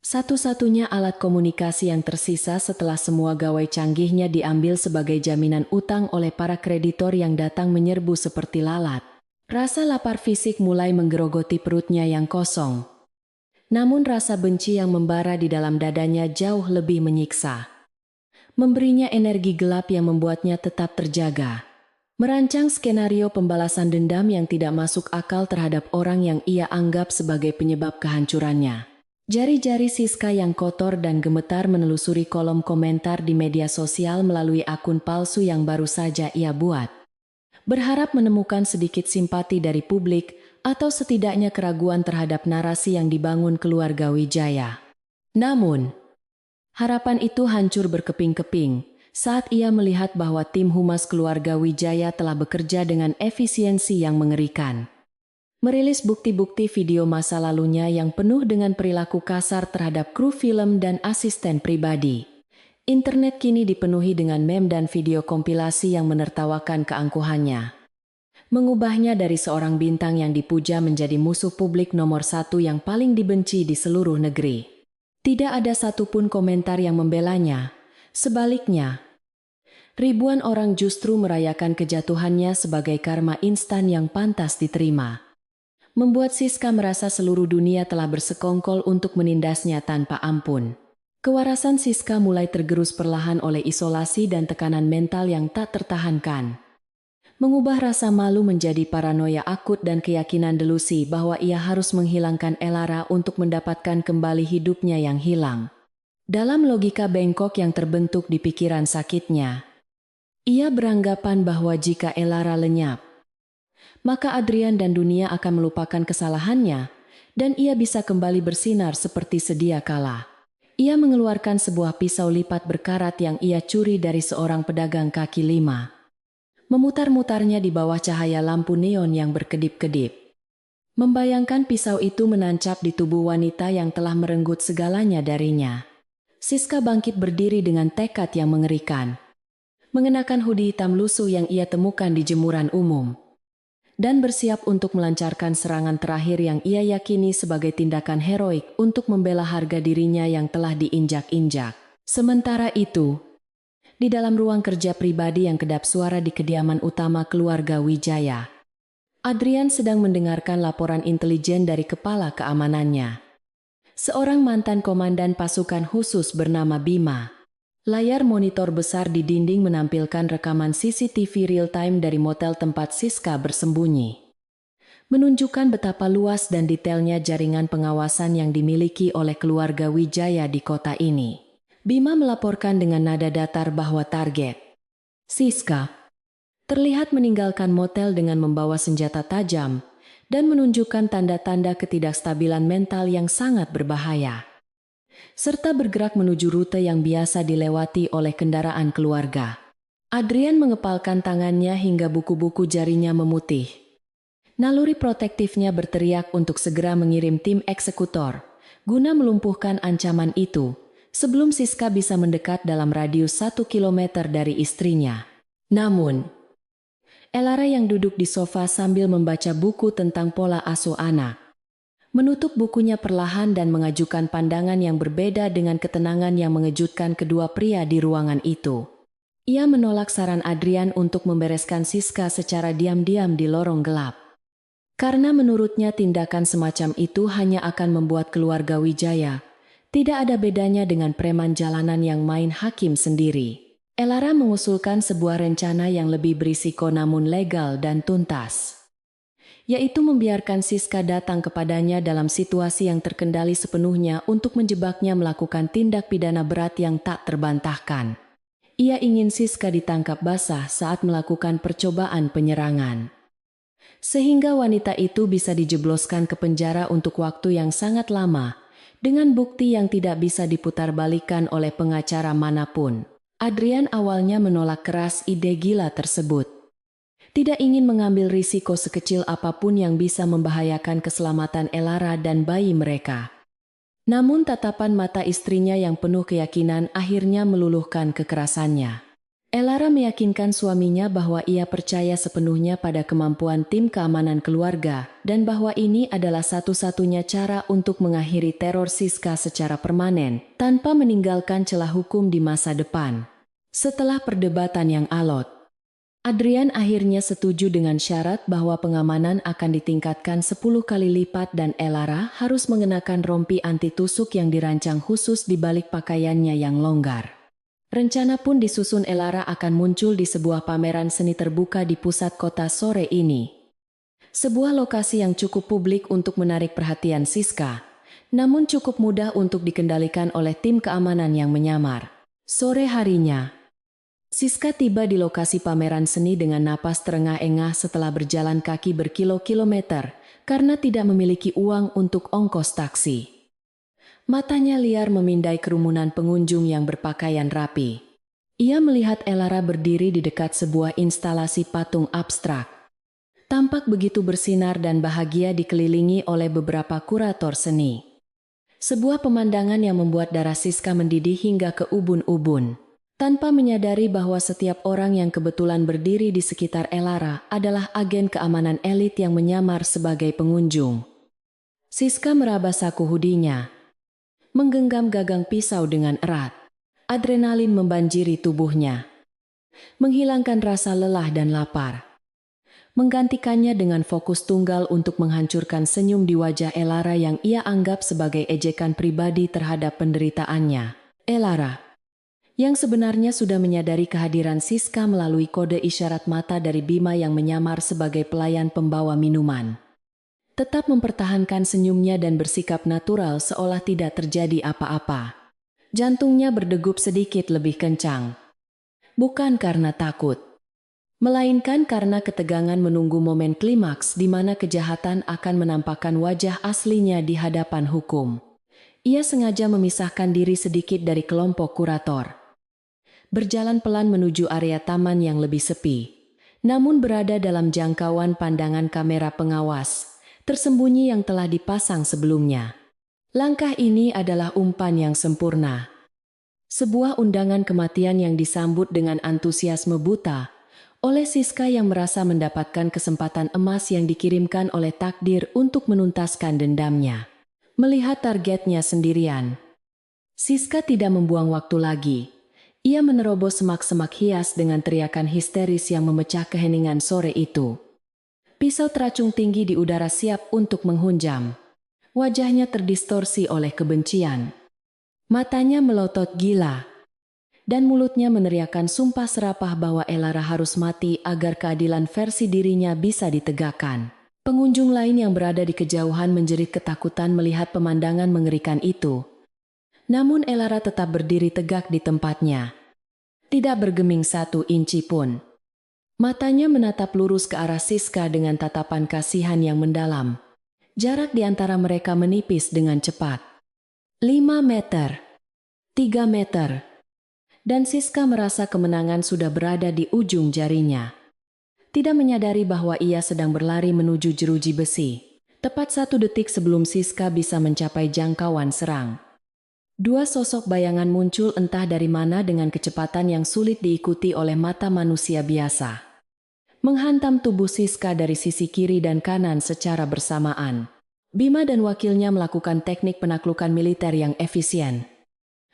Satu-satunya alat komunikasi yang tersisa setelah semua gawai canggihnya diambil sebagai jaminan utang oleh para kreditor yang datang menyerbu seperti lalat. Rasa lapar fisik mulai menggerogoti perutnya yang kosong. Namun rasa benci yang membara di dalam dadanya jauh lebih menyiksa. Memberinya energi gelap yang membuatnya tetap terjaga. Merancang skenario pembalasan dendam yang tidak masuk akal terhadap orang yang ia anggap sebagai penyebab kehancurannya. Jari-jari Siska yang kotor dan gemetar menelusuri kolom komentar di media sosial melalui akun palsu yang baru saja ia buat. Berharap menemukan sedikit simpati dari publik atau setidaknya keraguan terhadap narasi yang dibangun keluarga Wijaya. Namun, harapan itu hancur berkeping-keping saat ia melihat bahwa tim humas keluarga Wijaya telah bekerja dengan efisiensi yang mengerikan. Merilis bukti-bukti video masa lalunya yang penuh dengan perilaku kasar terhadap kru film dan asisten pribadi. Internet kini dipenuhi dengan meme dan video kompilasi yang menertawakan keangkuhannya. Mengubahnya dari seorang bintang yang dipuja menjadi musuh publik nomor 1 yang paling dibenci di seluruh negeri. Tidak ada satupun komentar yang membelanya. Sebaliknya, ribuan orang justru merayakan kejatuhannya sebagai karma instan yang pantas diterima. Membuat Siska merasa seluruh dunia telah bersekongkol untuk menindasnya tanpa ampun. Kewarasan Siska mulai tergerus perlahan oleh isolasi dan tekanan mental yang tak tertahankan. Mengubah rasa malu menjadi paranoia akut dan keyakinan delusi bahwa ia harus menghilangkan Elara untuk mendapatkan kembali hidupnya yang hilang. Dalam logika bengkok yang terbentuk di pikiran sakitnya, ia beranggapan bahwa jika Elara lenyap, maka Adrian dan dunia akan melupakan kesalahannya dan ia bisa kembali bersinar seperti sedia kala. Ia mengeluarkan sebuah pisau lipat berkarat yang ia curi dari seorang pedagang kaki lima. Memutar-mutarnya di bawah cahaya lampu neon yang berkedip-kedip. Membayangkan pisau itu menancap di tubuh wanita yang telah merenggut segalanya darinya. Siska bangkit berdiri dengan tekad yang mengerikan. Mengenakan hoodie hitam lusuh yang ia temukan di jemuran umum. Dan bersiap untuk melancarkan serangan terakhir yang ia yakini sebagai tindakan heroik untuk membela harga dirinya yang telah diinjak-injak. Sementara itu, di dalam ruang kerja pribadi yang kedap suara di kediaman utama keluarga Wijaya, Adrian sedang mendengarkan laporan intelijen dari kepala keamanannya. Seorang mantan komandan pasukan khusus bernama Bima. Layar monitor besar di dinding menampilkan rekaman CCTV real-time dari motel tempat Siska bersembunyi. Menunjukkan betapa luas dan detailnya jaringan pengawasan yang dimiliki oleh keluarga Wijaya di kota ini. Bima melaporkan dengan nada datar bahwa target Siska terlihat meninggalkan motel dengan membawa senjata tajam dan menunjukkan tanda-tanda ketidakstabilan mental yang sangat berbahaya, serta bergerak menuju rute yang biasa dilewati oleh kendaraan keluarga. Adrian mengepalkan tangannya hingga buku-buku jarinya memutih. Naluri protektifnya berteriak untuk segera mengirim tim eksekutor guna melumpuhkan ancaman itu sebelum Siska bisa mendekat dalam radius 1 kilometer dari istrinya. Namun, Elara yang duduk di sofa sambil membaca buku tentang pola asuh anak, menutup bukunya perlahan dan mengajukan pandangan yang berbeda dengan ketenangan yang mengejutkan kedua pria di ruangan itu. Ia menolak saran Adrian untuk membereskan Siska secara diam-diam di lorong gelap. Karena menurutnya tindakan semacam itu hanya akan membuat keluarga Wijaya tidak ada bedanya dengan preman jalanan yang main hakim sendiri. Elara mengusulkan sebuah rencana yang lebih berisiko namun legal dan tuntas, yaitu membiarkan Siska datang kepadanya dalam situasi yang terkendali sepenuhnya untuk menjebaknya melakukan tindak pidana berat yang tak terbantahkan. Ia ingin Siska ditangkap basah saat melakukan percobaan penyerangan, sehingga wanita itu bisa dijebloskan ke penjara untuk waktu yang sangat lama, dengan bukti yang tidak bisa diputarbalikan oleh pengacara manapun. Adrian awalnya menolak keras ide gila tersebut. Tidak ingin mengambil risiko sekecil apapun yang bisa membahayakan keselamatan Elara dan bayi mereka. Namun tatapan mata istrinya yang penuh keyakinan akhirnya meluluhkan kekerasannya. Elara meyakinkan suaminya bahwa ia percaya sepenuhnya pada kemampuan tim keamanan keluarga dan bahwa ini adalah satu-satunya cara untuk mengakhiri teror Siska secara permanen tanpa meninggalkan celah hukum di masa depan. Setelah perdebatan yang alot, Adrian akhirnya setuju dengan syarat bahwa pengamanan akan ditingkatkan 10 kali lipat dan Elara harus mengenakan rompi anti tusuk yang dirancang khusus di balik pakaiannya yang longgar. Rencana pun disusun. Elara akan muncul di sebuah pameran seni terbuka di pusat kota sore ini. Sebuah lokasi yang cukup publik untuk menarik perhatian Siska, namun cukup mudah untuk dikendalikan oleh tim keamanan yang menyamar. Sore harinya, Siska tiba di lokasi pameran seni dengan napas terengah-engah setelah berjalan kaki berkilo-kilometer karena tidak memiliki uang untuk ongkos taksi. Matanya liar memindai kerumunan pengunjung yang berpakaian rapi. Ia melihat Elara berdiri di dekat sebuah instalasi patung abstrak. Tampak begitu bersinar dan bahagia dikelilingi oleh beberapa kurator seni. Sebuah pemandangan yang membuat darah Siska mendidih hingga ke ubun-ubun. Tanpa menyadari bahwa setiap orang yang kebetulan berdiri di sekitar Elara adalah agen keamanan elit yang menyamar sebagai pengunjung. Siska meraba saku hoodie-nya, menggenggam gagang pisau dengan erat. Adrenalin membanjiri tubuhnya, menghilangkan rasa lelah dan lapar. Menggantikannya dengan fokus tunggal untuk menghancurkan senyum di wajah Elara yang ia anggap sebagai ejekan pribadi terhadap penderitaannya. Elara, yang sebenarnya sudah menyadari kehadiran Siska melalui kode isyarat mata dari Bima yang menyamar sebagai pelayan pembawa minuman, tetap mempertahankan senyumnya dan bersikap natural seolah tidak terjadi apa-apa. Jantungnya berdegup sedikit lebih kencang. Bukan karena takut, melainkan karena ketegangan menunggu momen klimaks di mana kejahatan akan menampakkan wajah aslinya di hadapan hukum. Ia sengaja memisahkan diri sedikit dari kelompok kurator. Berjalan pelan menuju area taman yang lebih sepi, namun berada dalam jangkauan pandangan kamera pengawas, tersembunyi yang telah dipasang sebelumnya. Langkah ini adalah umpan yang sempurna. Sebuah undangan kematian yang disambut dengan antusiasme buta oleh Siska yang merasa mendapatkan kesempatan emas yang dikirimkan oleh takdir untuk menuntaskan dendamnya. Melihat targetnya sendirian, Siska tidak membuang waktu lagi. Ia menerobos semak-semak hias dengan teriakan histeris yang memecah keheningan sore itu. Pisau teracung tinggi di udara siap untuk menghunjam. Wajahnya terdistorsi oleh kebencian. Matanya melotot gila. Dan mulutnya meneriakkan sumpah serapah bahwa Elara harus mati agar keadilan versi dirinya bisa ditegakkan. Pengunjung lain yang berada di kejauhan menjerit ketakutan melihat pemandangan mengerikan itu. Namun Elara tetap berdiri tegak di tempatnya. Tidak bergeming satu inci pun. Matanya menatap lurus ke arah Siska dengan tatapan kasihan yang mendalam. Jarak di antara mereka menipis dengan cepat. 5 meter. 3 meter. Dan Siska merasa kemenangan sudah berada di ujung jarinya. Tidak menyadari bahwa ia sedang berlari menuju jeruji besi. Tepat 1 detik sebelum Siska bisa mencapai jangkauan serang. 2 sosok bayangan muncul entah dari mana dengan kecepatan yang sulit diikuti oleh mata manusia biasa. Menghantam tubuh Siska dari sisi kiri dan kanan secara bersamaan. Bima dan wakilnya melakukan teknik penaklukan militer yang efisien.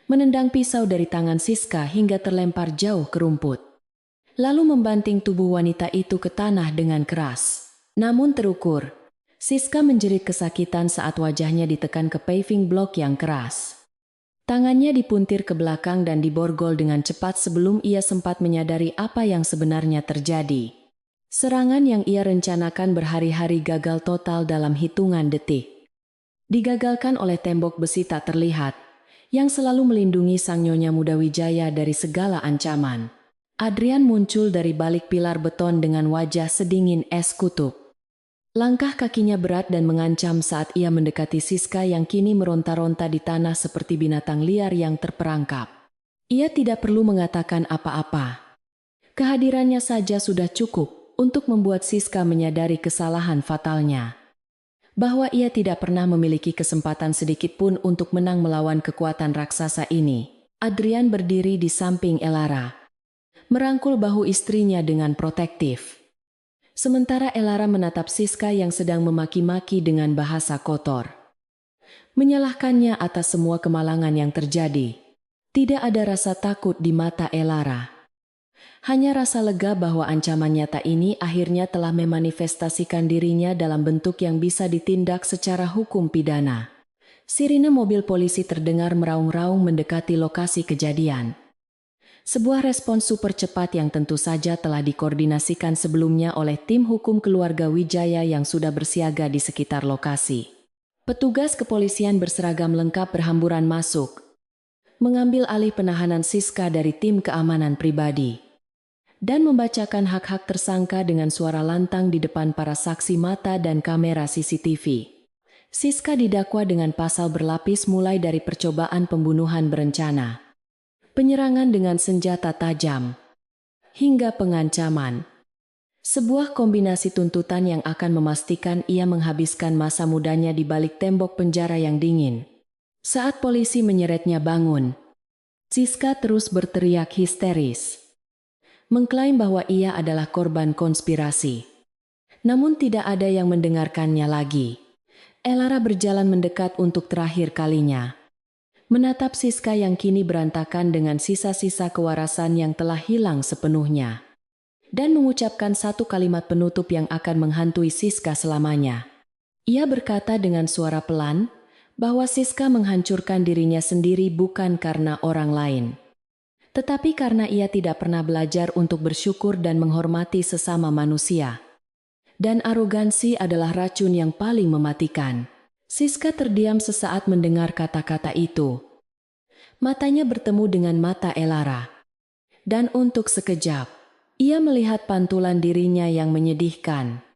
Menendang pisau dari tangan Siska hingga terlempar jauh ke rumput. Lalu membanting tubuh wanita itu ke tanah dengan keras. Namun terukur, Siska menjerit kesakitan saat wajahnya ditekan ke paving block yang keras. Tangannya dipuntir ke belakang dan diborgol dengan cepat sebelum ia sempat menyadari apa yang sebenarnya terjadi. Serangan yang ia rencanakan berhari-hari gagal total dalam hitungan detik. Digagalkan oleh tembok besi tak terlihat, yang selalu melindungi sang nyonya muda Wijaya dari segala ancaman. Adrian muncul dari balik pilar beton dengan wajah sedingin es kutub. Langkah kakinya berat dan mengancam saat ia mendekati Siska yang kini meronta-ronta di tanah seperti binatang liar yang terperangkap. Ia tidak perlu mengatakan apa-apa. Kehadirannya saja sudah cukup untuk membuat Siska menyadari kesalahan fatalnya. Bahwa ia tidak pernah memiliki kesempatan sedikit pun untuk menang melawan kekuatan raksasa ini. Adrian berdiri di samping Elara, merangkul bahu istrinya dengan protektif. Sementara Elara menatap Siska yang sedang memaki-maki dengan bahasa kotor. Menyalahkannya atas semua kemalangan yang terjadi. Tidak ada rasa takut di mata Elara. Hanya rasa lega bahwa ancaman nyata ini akhirnya telah memanifestasikan dirinya dalam bentuk yang bisa ditindak secara hukum pidana. Sirine mobil polisi terdengar meraung-raung mendekati lokasi kejadian. Sebuah respons super cepat yang tentu saja telah dikoordinasikan sebelumnya oleh tim hukum keluarga Wijaya yang sudah bersiaga di sekitar lokasi. Petugas kepolisian berseragam lengkap berhamburan masuk, mengambil alih penahanan Siska dari tim keamanan pribadi, dan membacakan hak-hak tersangka dengan suara lantang di depan para saksi mata dan kamera CCTV. Siska didakwa dengan pasal berlapis mulai dari percobaan pembunuhan berencana, penyerangan dengan senjata tajam, hingga pengancaman. Sebuah kombinasi tuntutan yang akan memastikan ia menghabiskan masa mudanya di balik tembok penjara yang dingin. Saat polisi menyeretnya bangun, Siska terus berteriak histeris, mengklaim bahwa ia adalah korban konspirasi. Namun tidak ada yang mendengarkannya lagi. Elara berjalan mendekat untuk terakhir kalinya, menatap Siska yang kini berantakan dengan sisa-sisa kewarasan yang telah hilang sepenuhnya, dan mengucapkan satu kalimat penutup yang akan menghantui Siska selamanya. Ia berkata dengan suara pelan bahwa Siska menghancurkan dirinya sendiri bukan karena orang lain, tetapi karena ia tidak pernah belajar untuk bersyukur dan menghormati sesama manusia. Dan arogansi adalah racun yang paling mematikan. Siska terdiam sesaat mendengar kata-kata itu. Matanya bertemu dengan mata Elara. Dan untuk sekejap, Ia melihat pantulan dirinya yang menyedihkan.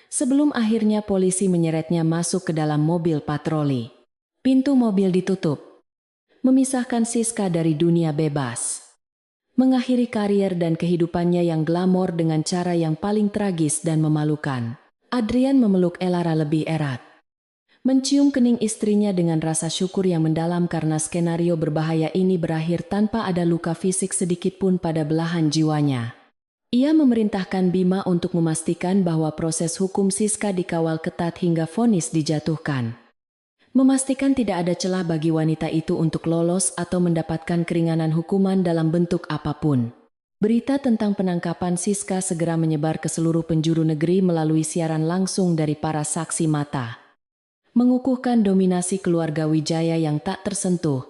Sebelum akhirnya polisi menyeretnya masuk ke dalam mobil patroli. Pintu mobil ditutup, memisahkan Siska dari dunia bebas. Mengakhiri karier dan kehidupannya yang glamor dengan cara yang paling tragis dan memalukan. Adrian memeluk Elara lebih erat. Mencium kening istrinya dengan rasa syukur yang mendalam karena skenario berbahaya ini berakhir tanpa ada luka fisik sedikit pun pada belahan jiwanya. Ia memerintahkan Bima untuk memastikan bahwa proses hukum Siska dikawal ketat hingga vonis dijatuhkan. Memastikan tidak ada celah bagi wanita itu untuk lolos atau mendapatkan keringanan hukuman dalam bentuk apapun. Berita tentang penangkapan Siska segera menyebar ke seluruh penjuru negeri melalui siaran langsung dari para saksi mata. Mengukuhkan dominasi keluarga Wijaya yang tak tersentuh,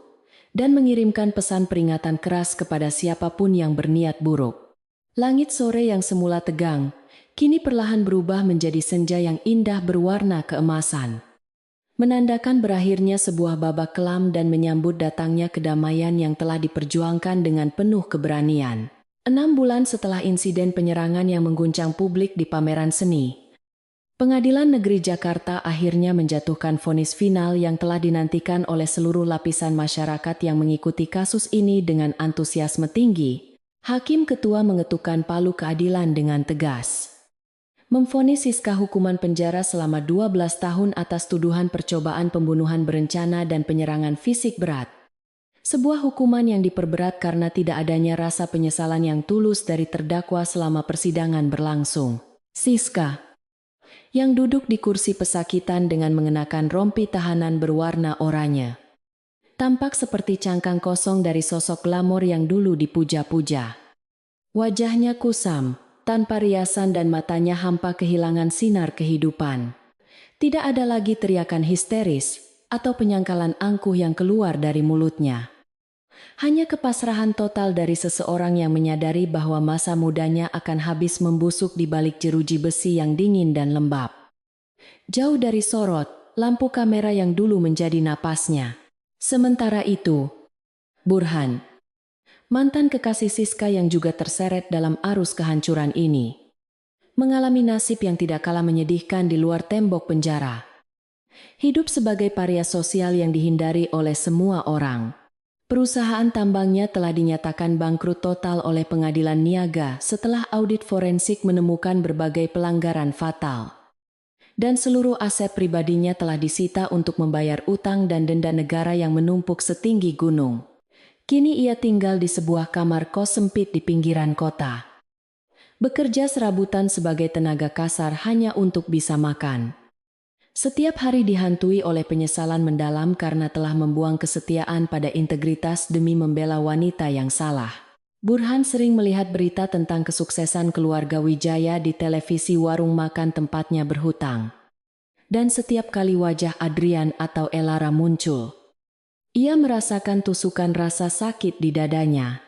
dan mengirimkan pesan peringatan keras kepada siapapun yang berniat buruk. Langit sore yang semula tegang, kini perlahan berubah menjadi senja yang indah berwarna keemasan. Menandakan berakhirnya sebuah babak kelam dan menyambut datangnya kedamaian yang telah diperjuangkan dengan penuh keberanian. 6 bulan setelah insiden penyerangan yang mengguncang publik di pameran seni, Pengadilan Negeri Jakarta akhirnya menjatuhkan vonis final yang telah dinantikan oleh seluruh lapisan masyarakat yang mengikuti kasus ini dengan antusiasme tinggi. Hakim Ketua mengetukkan palu keadilan dengan tegas. Memvonis Siska hukuman penjara selama 12 tahun atas tuduhan percobaan pembunuhan berencana dan penyerangan fisik berat. Sebuah hukuman yang diperberat karena tidak adanya rasa penyesalan yang tulus dari terdakwa selama persidangan berlangsung. Siska, yang duduk di kursi pesakitan dengan mengenakan rompi tahanan berwarna oranye, tampak seperti cangkang kosong dari sosok glamor yang dulu dipuja-puja. Wajahnya kusam, tanpa riasan dan matanya hampa kehilangan sinar kehidupan. Tidak ada lagi teriakan histeris atau penyangkalan angkuh yang keluar dari mulutnya. Hanya kepasrahan total dari seseorang yang menyadari bahwa masa mudanya akan habis membusuk di balik jeruji besi yang dingin dan lembab. Jauh dari sorot, lampu kamera yang dulu menjadi napasnya. Sementara itu, Burhan, mantan kekasih Siska yang juga terseret dalam arus kehancuran ini, mengalami nasib yang tidak kalah menyedihkan di luar tembok penjara. Hidup sebagai paria sosial yang dihindari oleh semua orang. Perusahaan tambangnya telah dinyatakan bangkrut total oleh pengadilan niaga setelah audit forensik menemukan berbagai pelanggaran fatal. Dan seluruh aset pribadinya telah disita untuk membayar utang dan denda negara yang menumpuk setinggi gunung. Kini ia tinggal di sebuah kamar kos sempit di pinggiran kota. Bekerja serabutan sebagai tenaga kasar hanya untuk bisa makan. Setiap hari dihantui oleh penyesalan mendalam karena telah membuang kesetiaan pada integritas demi membela wanita yang salah. Burhan sering melihat berita tentang kesuksesan keluarga Wijaya di televisi warung makan tempatnya berhutang. Dan setiap kali wajah Adrian atau Elara muncul, ia merasakan tusukan rasa sakit di dadanya.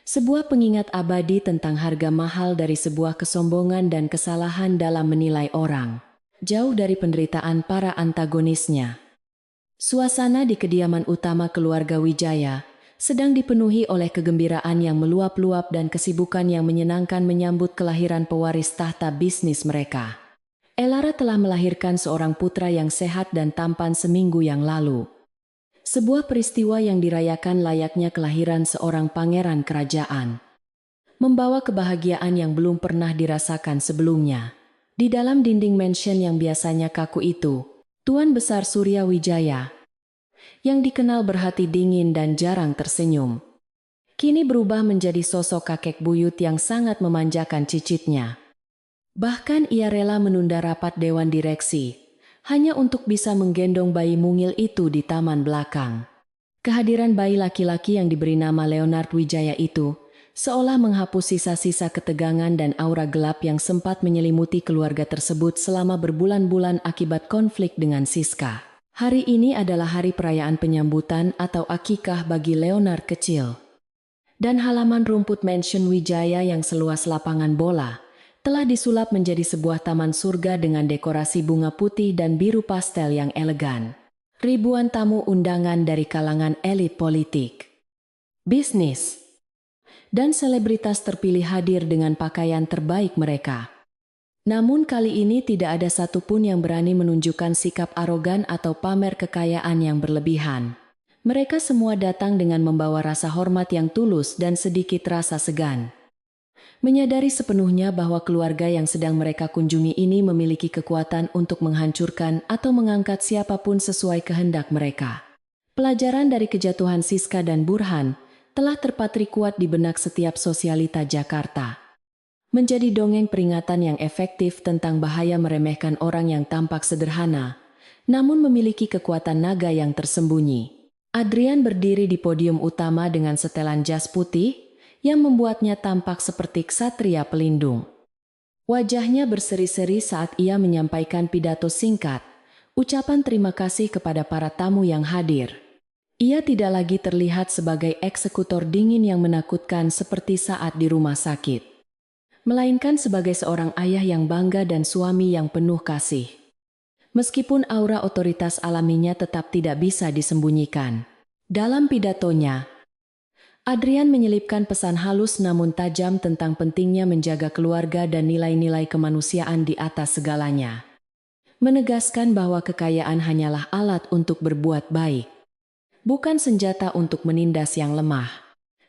Sebuah pengingat abadi tentang harga mahal dari sebuah kesombongan dan kesalahan dalam menilai orang. Jauh dari penderitaan para antagonisnya. Suasana di kediaman utama keluarga Wijaya sedang dipenuhi oleh kegembiraan yang meluap-luap dan kesibukan yang menyenangkan menyambut kelahiran pewaris tahta bisnis mereka. Elara telah melahirkan seorang putra yang sehat dan tampan seminggu yang lalu. Sebuah peristiwa yang dirayakan layaknya kelahiran seorang pangeran kerajaan. Membawa kebahagiaan yang belum pernah dirasakan sebelumnya. Di dalam dinding mansion yang biasanya kaku itu, Tuan Besar Surya Wijaya, yang dikenal berhati dingin dan jarang tersenyum, kini berubah menjadi sosok kakek buyut yang sangat memanjakan cicitnya. Bahkan ia rela menunda rapat dewan direksi, hanya untuk bisa menggendong bayi mungil itu di taman belakang. Kehadiran bayi laki-laki yang diberi nama Leonard Wijaya itu seolah menghapus sisa-sisa ketegangan dan aura gelap yang sempat menyelimuti keluarga tersebut selama berbulan-bulan akibat konflik dengan Siska. Hari ini adalah hari perayaan penyambutan atau akikah bagi Leonard kecil. Dan halaman rumput mansion Wijaya yang seluas lapangan bola telah disulap menjadi sebuah taman surga dengan dekorasi bunga putih dan biru pastel yang elegan. Ribuan tamu undangan dari kalangan elit politik, bisnis, dan selebritas terpilih hadir dengan pakaian terbaik mereka. Namun kali ini tidak ada satupun yang berani menunjukkan sikap arogan atau pamer kekayaan yang berlebihan. Mereka semua datang dengan membawa rasa hormat yang tulus dan sedikit rasa segan. Menyadari sepenuhnya bahwa keluarga yang sedang mereka kunjungi ini memiliki kekuatan untuk menghancurkan atau mengangkat siapapun sesuai kehendak mereka. Pelajaran dari kejatuhan Siska dan Burhan telah terpatri kuat di benak setiap sosialita Jakarta. Menjadi dongeng peringatan yang efektif tentang bahaya meremehkan orang yang tampak sederhana, namun memiliki kekuatan naga yang tersembunyi. Adrian berdiri di podium utama dengan setelan jas putih yang membuatnya tampak seperti ksatria pelindung. Wajahnya berseri-seri saat ia menyampaikan pidato singkat, ucapan terima kasih kepada para tamu yang hadir. Ia tidak lagi terlihat sebagai eksekutor dingin yang menakutkan seperti saat di rumah sakit, melainkan sebagai seorang ayah yang bangga dan suami yang penuh kasih. Meskipun aura otoritas alaminya tetap tidak bisa disembunyikan. Dalam pidatonya, Adrian menyelipkan pesan halus namun tajam tentang pentingnya menjaga keluarga dan nilai-nilai kemanusiaan di atas segalanya. Menegaskan bahwa kekayaan hanyalah alat untuk berbuat baik, bukan senjata untuk menindas yang lemah.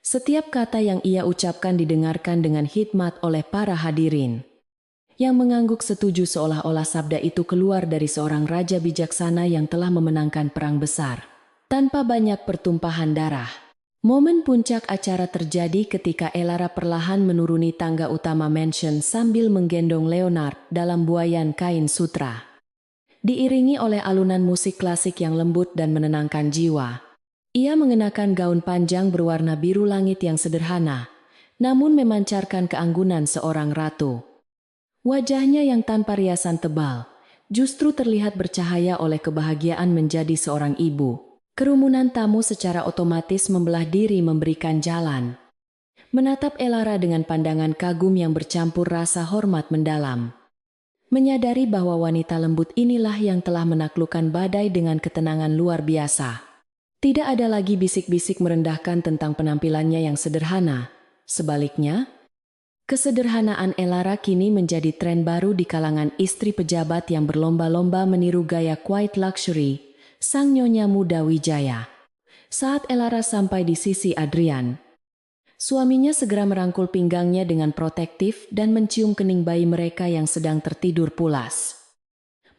Setiap kata yang ia ucapkan didengarkan dengan hikmat oleh para hadirin, yang mengangguk setuju seolah-olah sabda itu keluar dari seorang raja bijaksana yang telah memenangkan perang besar, tanpa banyak pertumpahan darah. Momen puncak acara terjadi ketika Elara perlahan menuruni tangga utama mansion sambil menggendong Leonard dalam buayan kain sutra. Diiringi oleh alunan musik klasik yang lembut dan menenangkan jiwa. Ia mengenakan gaun panjang berwarna biru langit yang sederhana, namun memancarkan keanggunan seorang ratu. Wajahnya yang tanpa riasan tebal, justru terlihat bercahaya oleh kebahagiaan menjadi seorang ibu. Kerumunan tamu secara otomatis membelah diri memberikan jalan. Menatap Elara dengan pandangan kagum yang bercampur rasa hormat mendalam. Menyadari bahwa wanita lembut inilah yang telah menaklukkan badai dengan ketenangan luar biasa. Tidak ada lagi bisik-bisik merendahkan tentang penampilannya yang sederhana. Sebaliknya, kesederhanaan Elara kini menjadi tren baru di kalangan istri pejabat yang berlomba-lomba meniru gaya quiet luxury, sang nyonya muda Wijaya. Saat Elara sampai di sisi Adrian, suaminya segera merangkul pinggangnya dengan protektif dan mencium kening bayi mereka yang sedang tertidur pulas.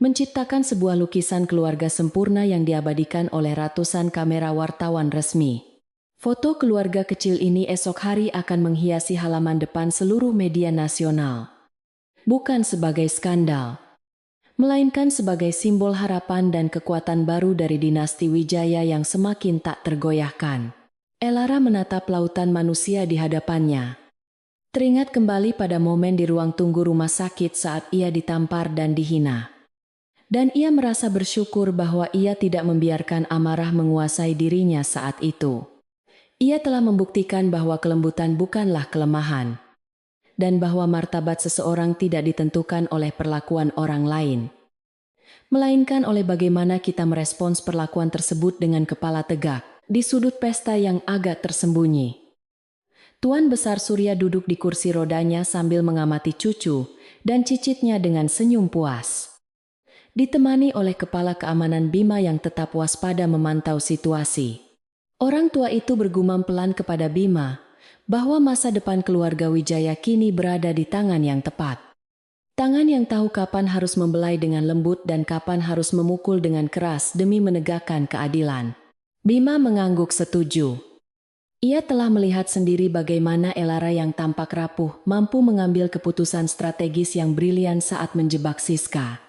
Menciptakan sebuah lukisan keluarga sempurna yang diabadikan oleh ratusan kamera wartawan resmi. Foto keluarga kecil ini esok hari akan menghiasi halaman depan seluruh media nasional. Bukan sebagai skandal, melainkan sebagai simbol harapan dan kekuatan baru dari dinasti Wijaya yang semakin tak tergoyahkan. Elara menatap lautan manusia di hadapannya. Teringat kembali pada momen di ruang tunggu rumah sakit saat ia ditampar dan dihina. Dan ia merasa bersyukur bahwa ia tidak membiarkan amarah menguasai dirinya saat itu. Ia telah membuktikan bahwa kelembutan bukanlah kelemahan, dan bahwa martabat seseorang tidak ditentukan oleh perlakuan orang lain, melainkan oleh bagaimana kita merespons perlakuan tersebut dengan kepala tegak, di sudut pesta yang agak tersembunyi. Tuan Besar Surya duduk di kursi rodanya sambil mengamati cucu dan cicitnya dengan senyum puas. Ditemani oleh kepala keamanan Bima yang tetap waspada memantau situasi. Orang tua itu bergumam pelan kepada Bima bahwa masa depan keluarga Wijaya kini berada di tangan yang tepat. Tangan yang tahu kapan harus membelai dengan lembut dan kapan harus memukul dengan keras demi menegakkan keadilan. Bima mengangguk setuju. Ia telah melihat sendiri bagaimana Elara yang tampak rapuh mampu mengambil keputusan strategis yang brilian saat menjebak Siska.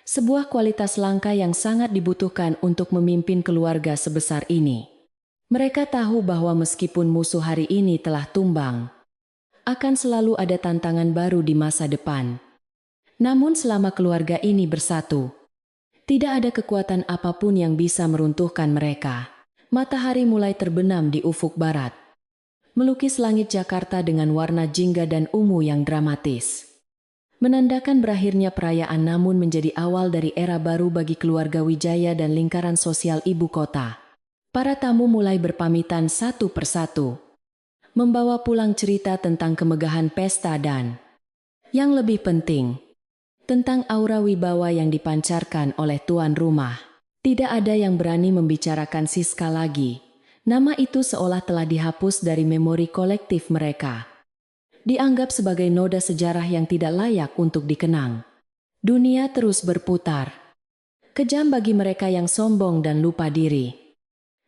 Sebuah kualitas langka yang sangat dibutuhkan untuk memimpin keluarga sebesar ini. Mereka tahu bahwa meskipun musuh hari ini telah tumbang, akan selalu ada tantangan baru di masa depan. Namun selama keluarga ini bersatu, tidak ada kekuatan apapun yang bisa meruntuhkan mereka. Matahari mulai terbenam di ufuk barat, melukis langit Jakarta dengan warna jingga dan ungu yang dramatis. Menandakan berakhirnya perayaan namun menjadi awal dari era baru bagi keluarga Wijaya dan lingkaran sosial ibu kota. Para tamu mulai berpamitan satu persatu, membawa pulang cerita tentang kemegahan pesta dan, yang lebih penting, tentang aura wibawa yang dipancarkan oleh tuan rumah. Tidak ada yang berani membicarakan Siska lagi. Nama itu seolah telah dihapus dari memori kolektif mereka. Dianggap sebagai noda sejarah yang tidak layak untuk dikenang. Dunia terus berputar. Kejam bagi mereka yang sombong dan lupa diri.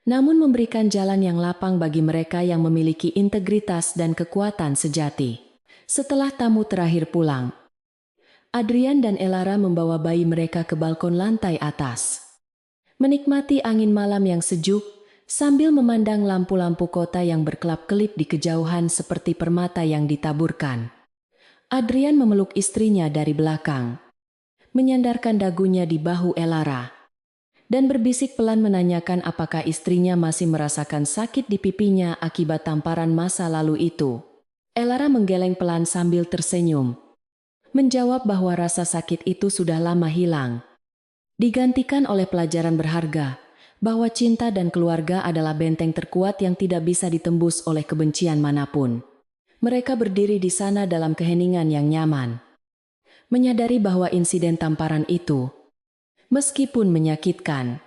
Namun memberikan jalan yang lapang bagi mereka yang memiliki integritas dan kekuatan sejati. Setelah tamu terakhir pulang, Adrian dan Elara membawa bayi mereka ke balkon lantai atas. Menikmati angin malam yang sejuk, sambil memandang lampu-lampu kota yang berkelap-kelip di kejauhan seperti permata yang ditaburkan. Adrian memeluk istrinya dari belakang, menyandarkan dagunya di bahu Elara, dan berbisik pelan menanyakan apakah istrinya masih merasakan sakit di pipinya akibat tamparan masa lalu itu. Elara menggeleng pelan sambil tersenyum, menjawab bahwa rasa sakit itu sudah lama hilang, digantikan oleh pelajaran berharga, bahwa cinta dan keluarga adalah benteng terkuat yang tidak bisa ditembus oleh kebencian manapun. Mereka berdiri di sana dalam keheningan yang nyaman, menyadari bahwa insiden tamparan itu, meskipun menyakitkan,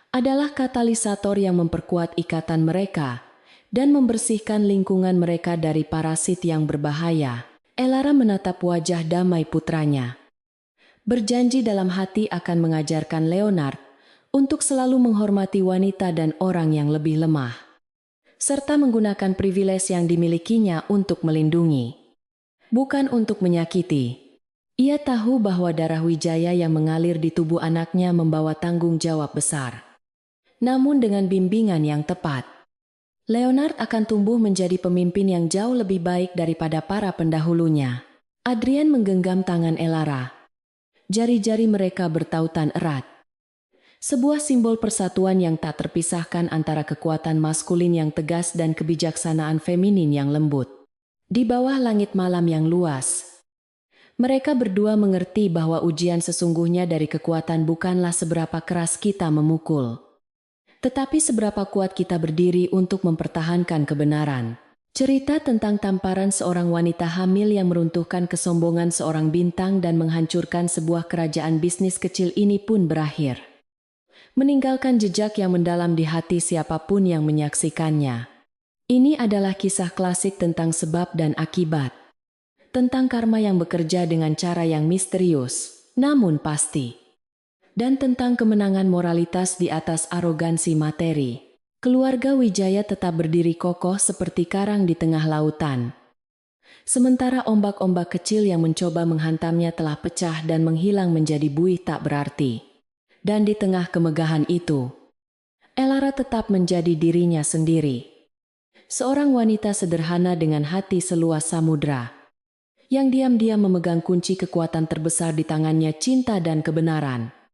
adalah katalisator yang memperkuat ikatan mereka dan membersihkan lingkungan mereka dari parasit yang berbahaya. Elara menatap wajah damai putranya, berjanji dalam hati akan mengajarkan Leonard untuk selalu menghormati wanita dan orang yang lebih lemah, serta menggunakan privilege yang dimilikinya untuk melindungi, bukan untuk menyakiti. Ia tahu bahwa darah Wijaya yang mengalir di tubuh anaknya membawa tanggung jawab besar. Namun dengan bimbingan yang tepat, Leonard akan tumbuh menjadi pemimpin yang jauh lebih baik daripada para pendahulunya. Adrian menggenggam tangan Elara. Jari-jari mereka bertautan erat. Sebuah simbol persatuan yang tak terpisahkan antara kekuatan maskulin yang tegas dan kebijaksanaan feminin yang lembut. Di bawah langit malam yang luas, mereka berdua mengerti bahwa ujian sesungguhnya dari kekuatan bukanlah seberapa keras kita memukul, tetapi seberapa kuat kita berdiri untuk mempertahankan kebenaran. Cerita tentang tamparan seorang wanita hamil yang meruntuhkan kesombongan seorang bintang dan menghancurkan sebuah kerajaan bisnis kecil ini pun berakhir, meninggalkan jejak yang mendalam di hati siapapun yang menyaksikannya. Ini adalah kisah klasik tentang sebab dan akibat, tentang karma yang bekerja dengan cara yang misterius, namun pasti, dan tentang kemenangan moralitas di atas arogansi materi. Keluarga Wijaya tetap berdiri kokoh seperti karang di tengah lautan. Sementara ombak-ombak kecil yang mencoba menghantamnya telah pecah dan menghilang menjadi buih tak berarti. Dan di tengah kemegahan itu, Elara tetap menjadi dirinya sendiri. Seorang wanita sederhana dengan hati seluas samudra, yang diam-diam memegang kunci kekuatan terbesar di tangannya, cinta dan kebenaran.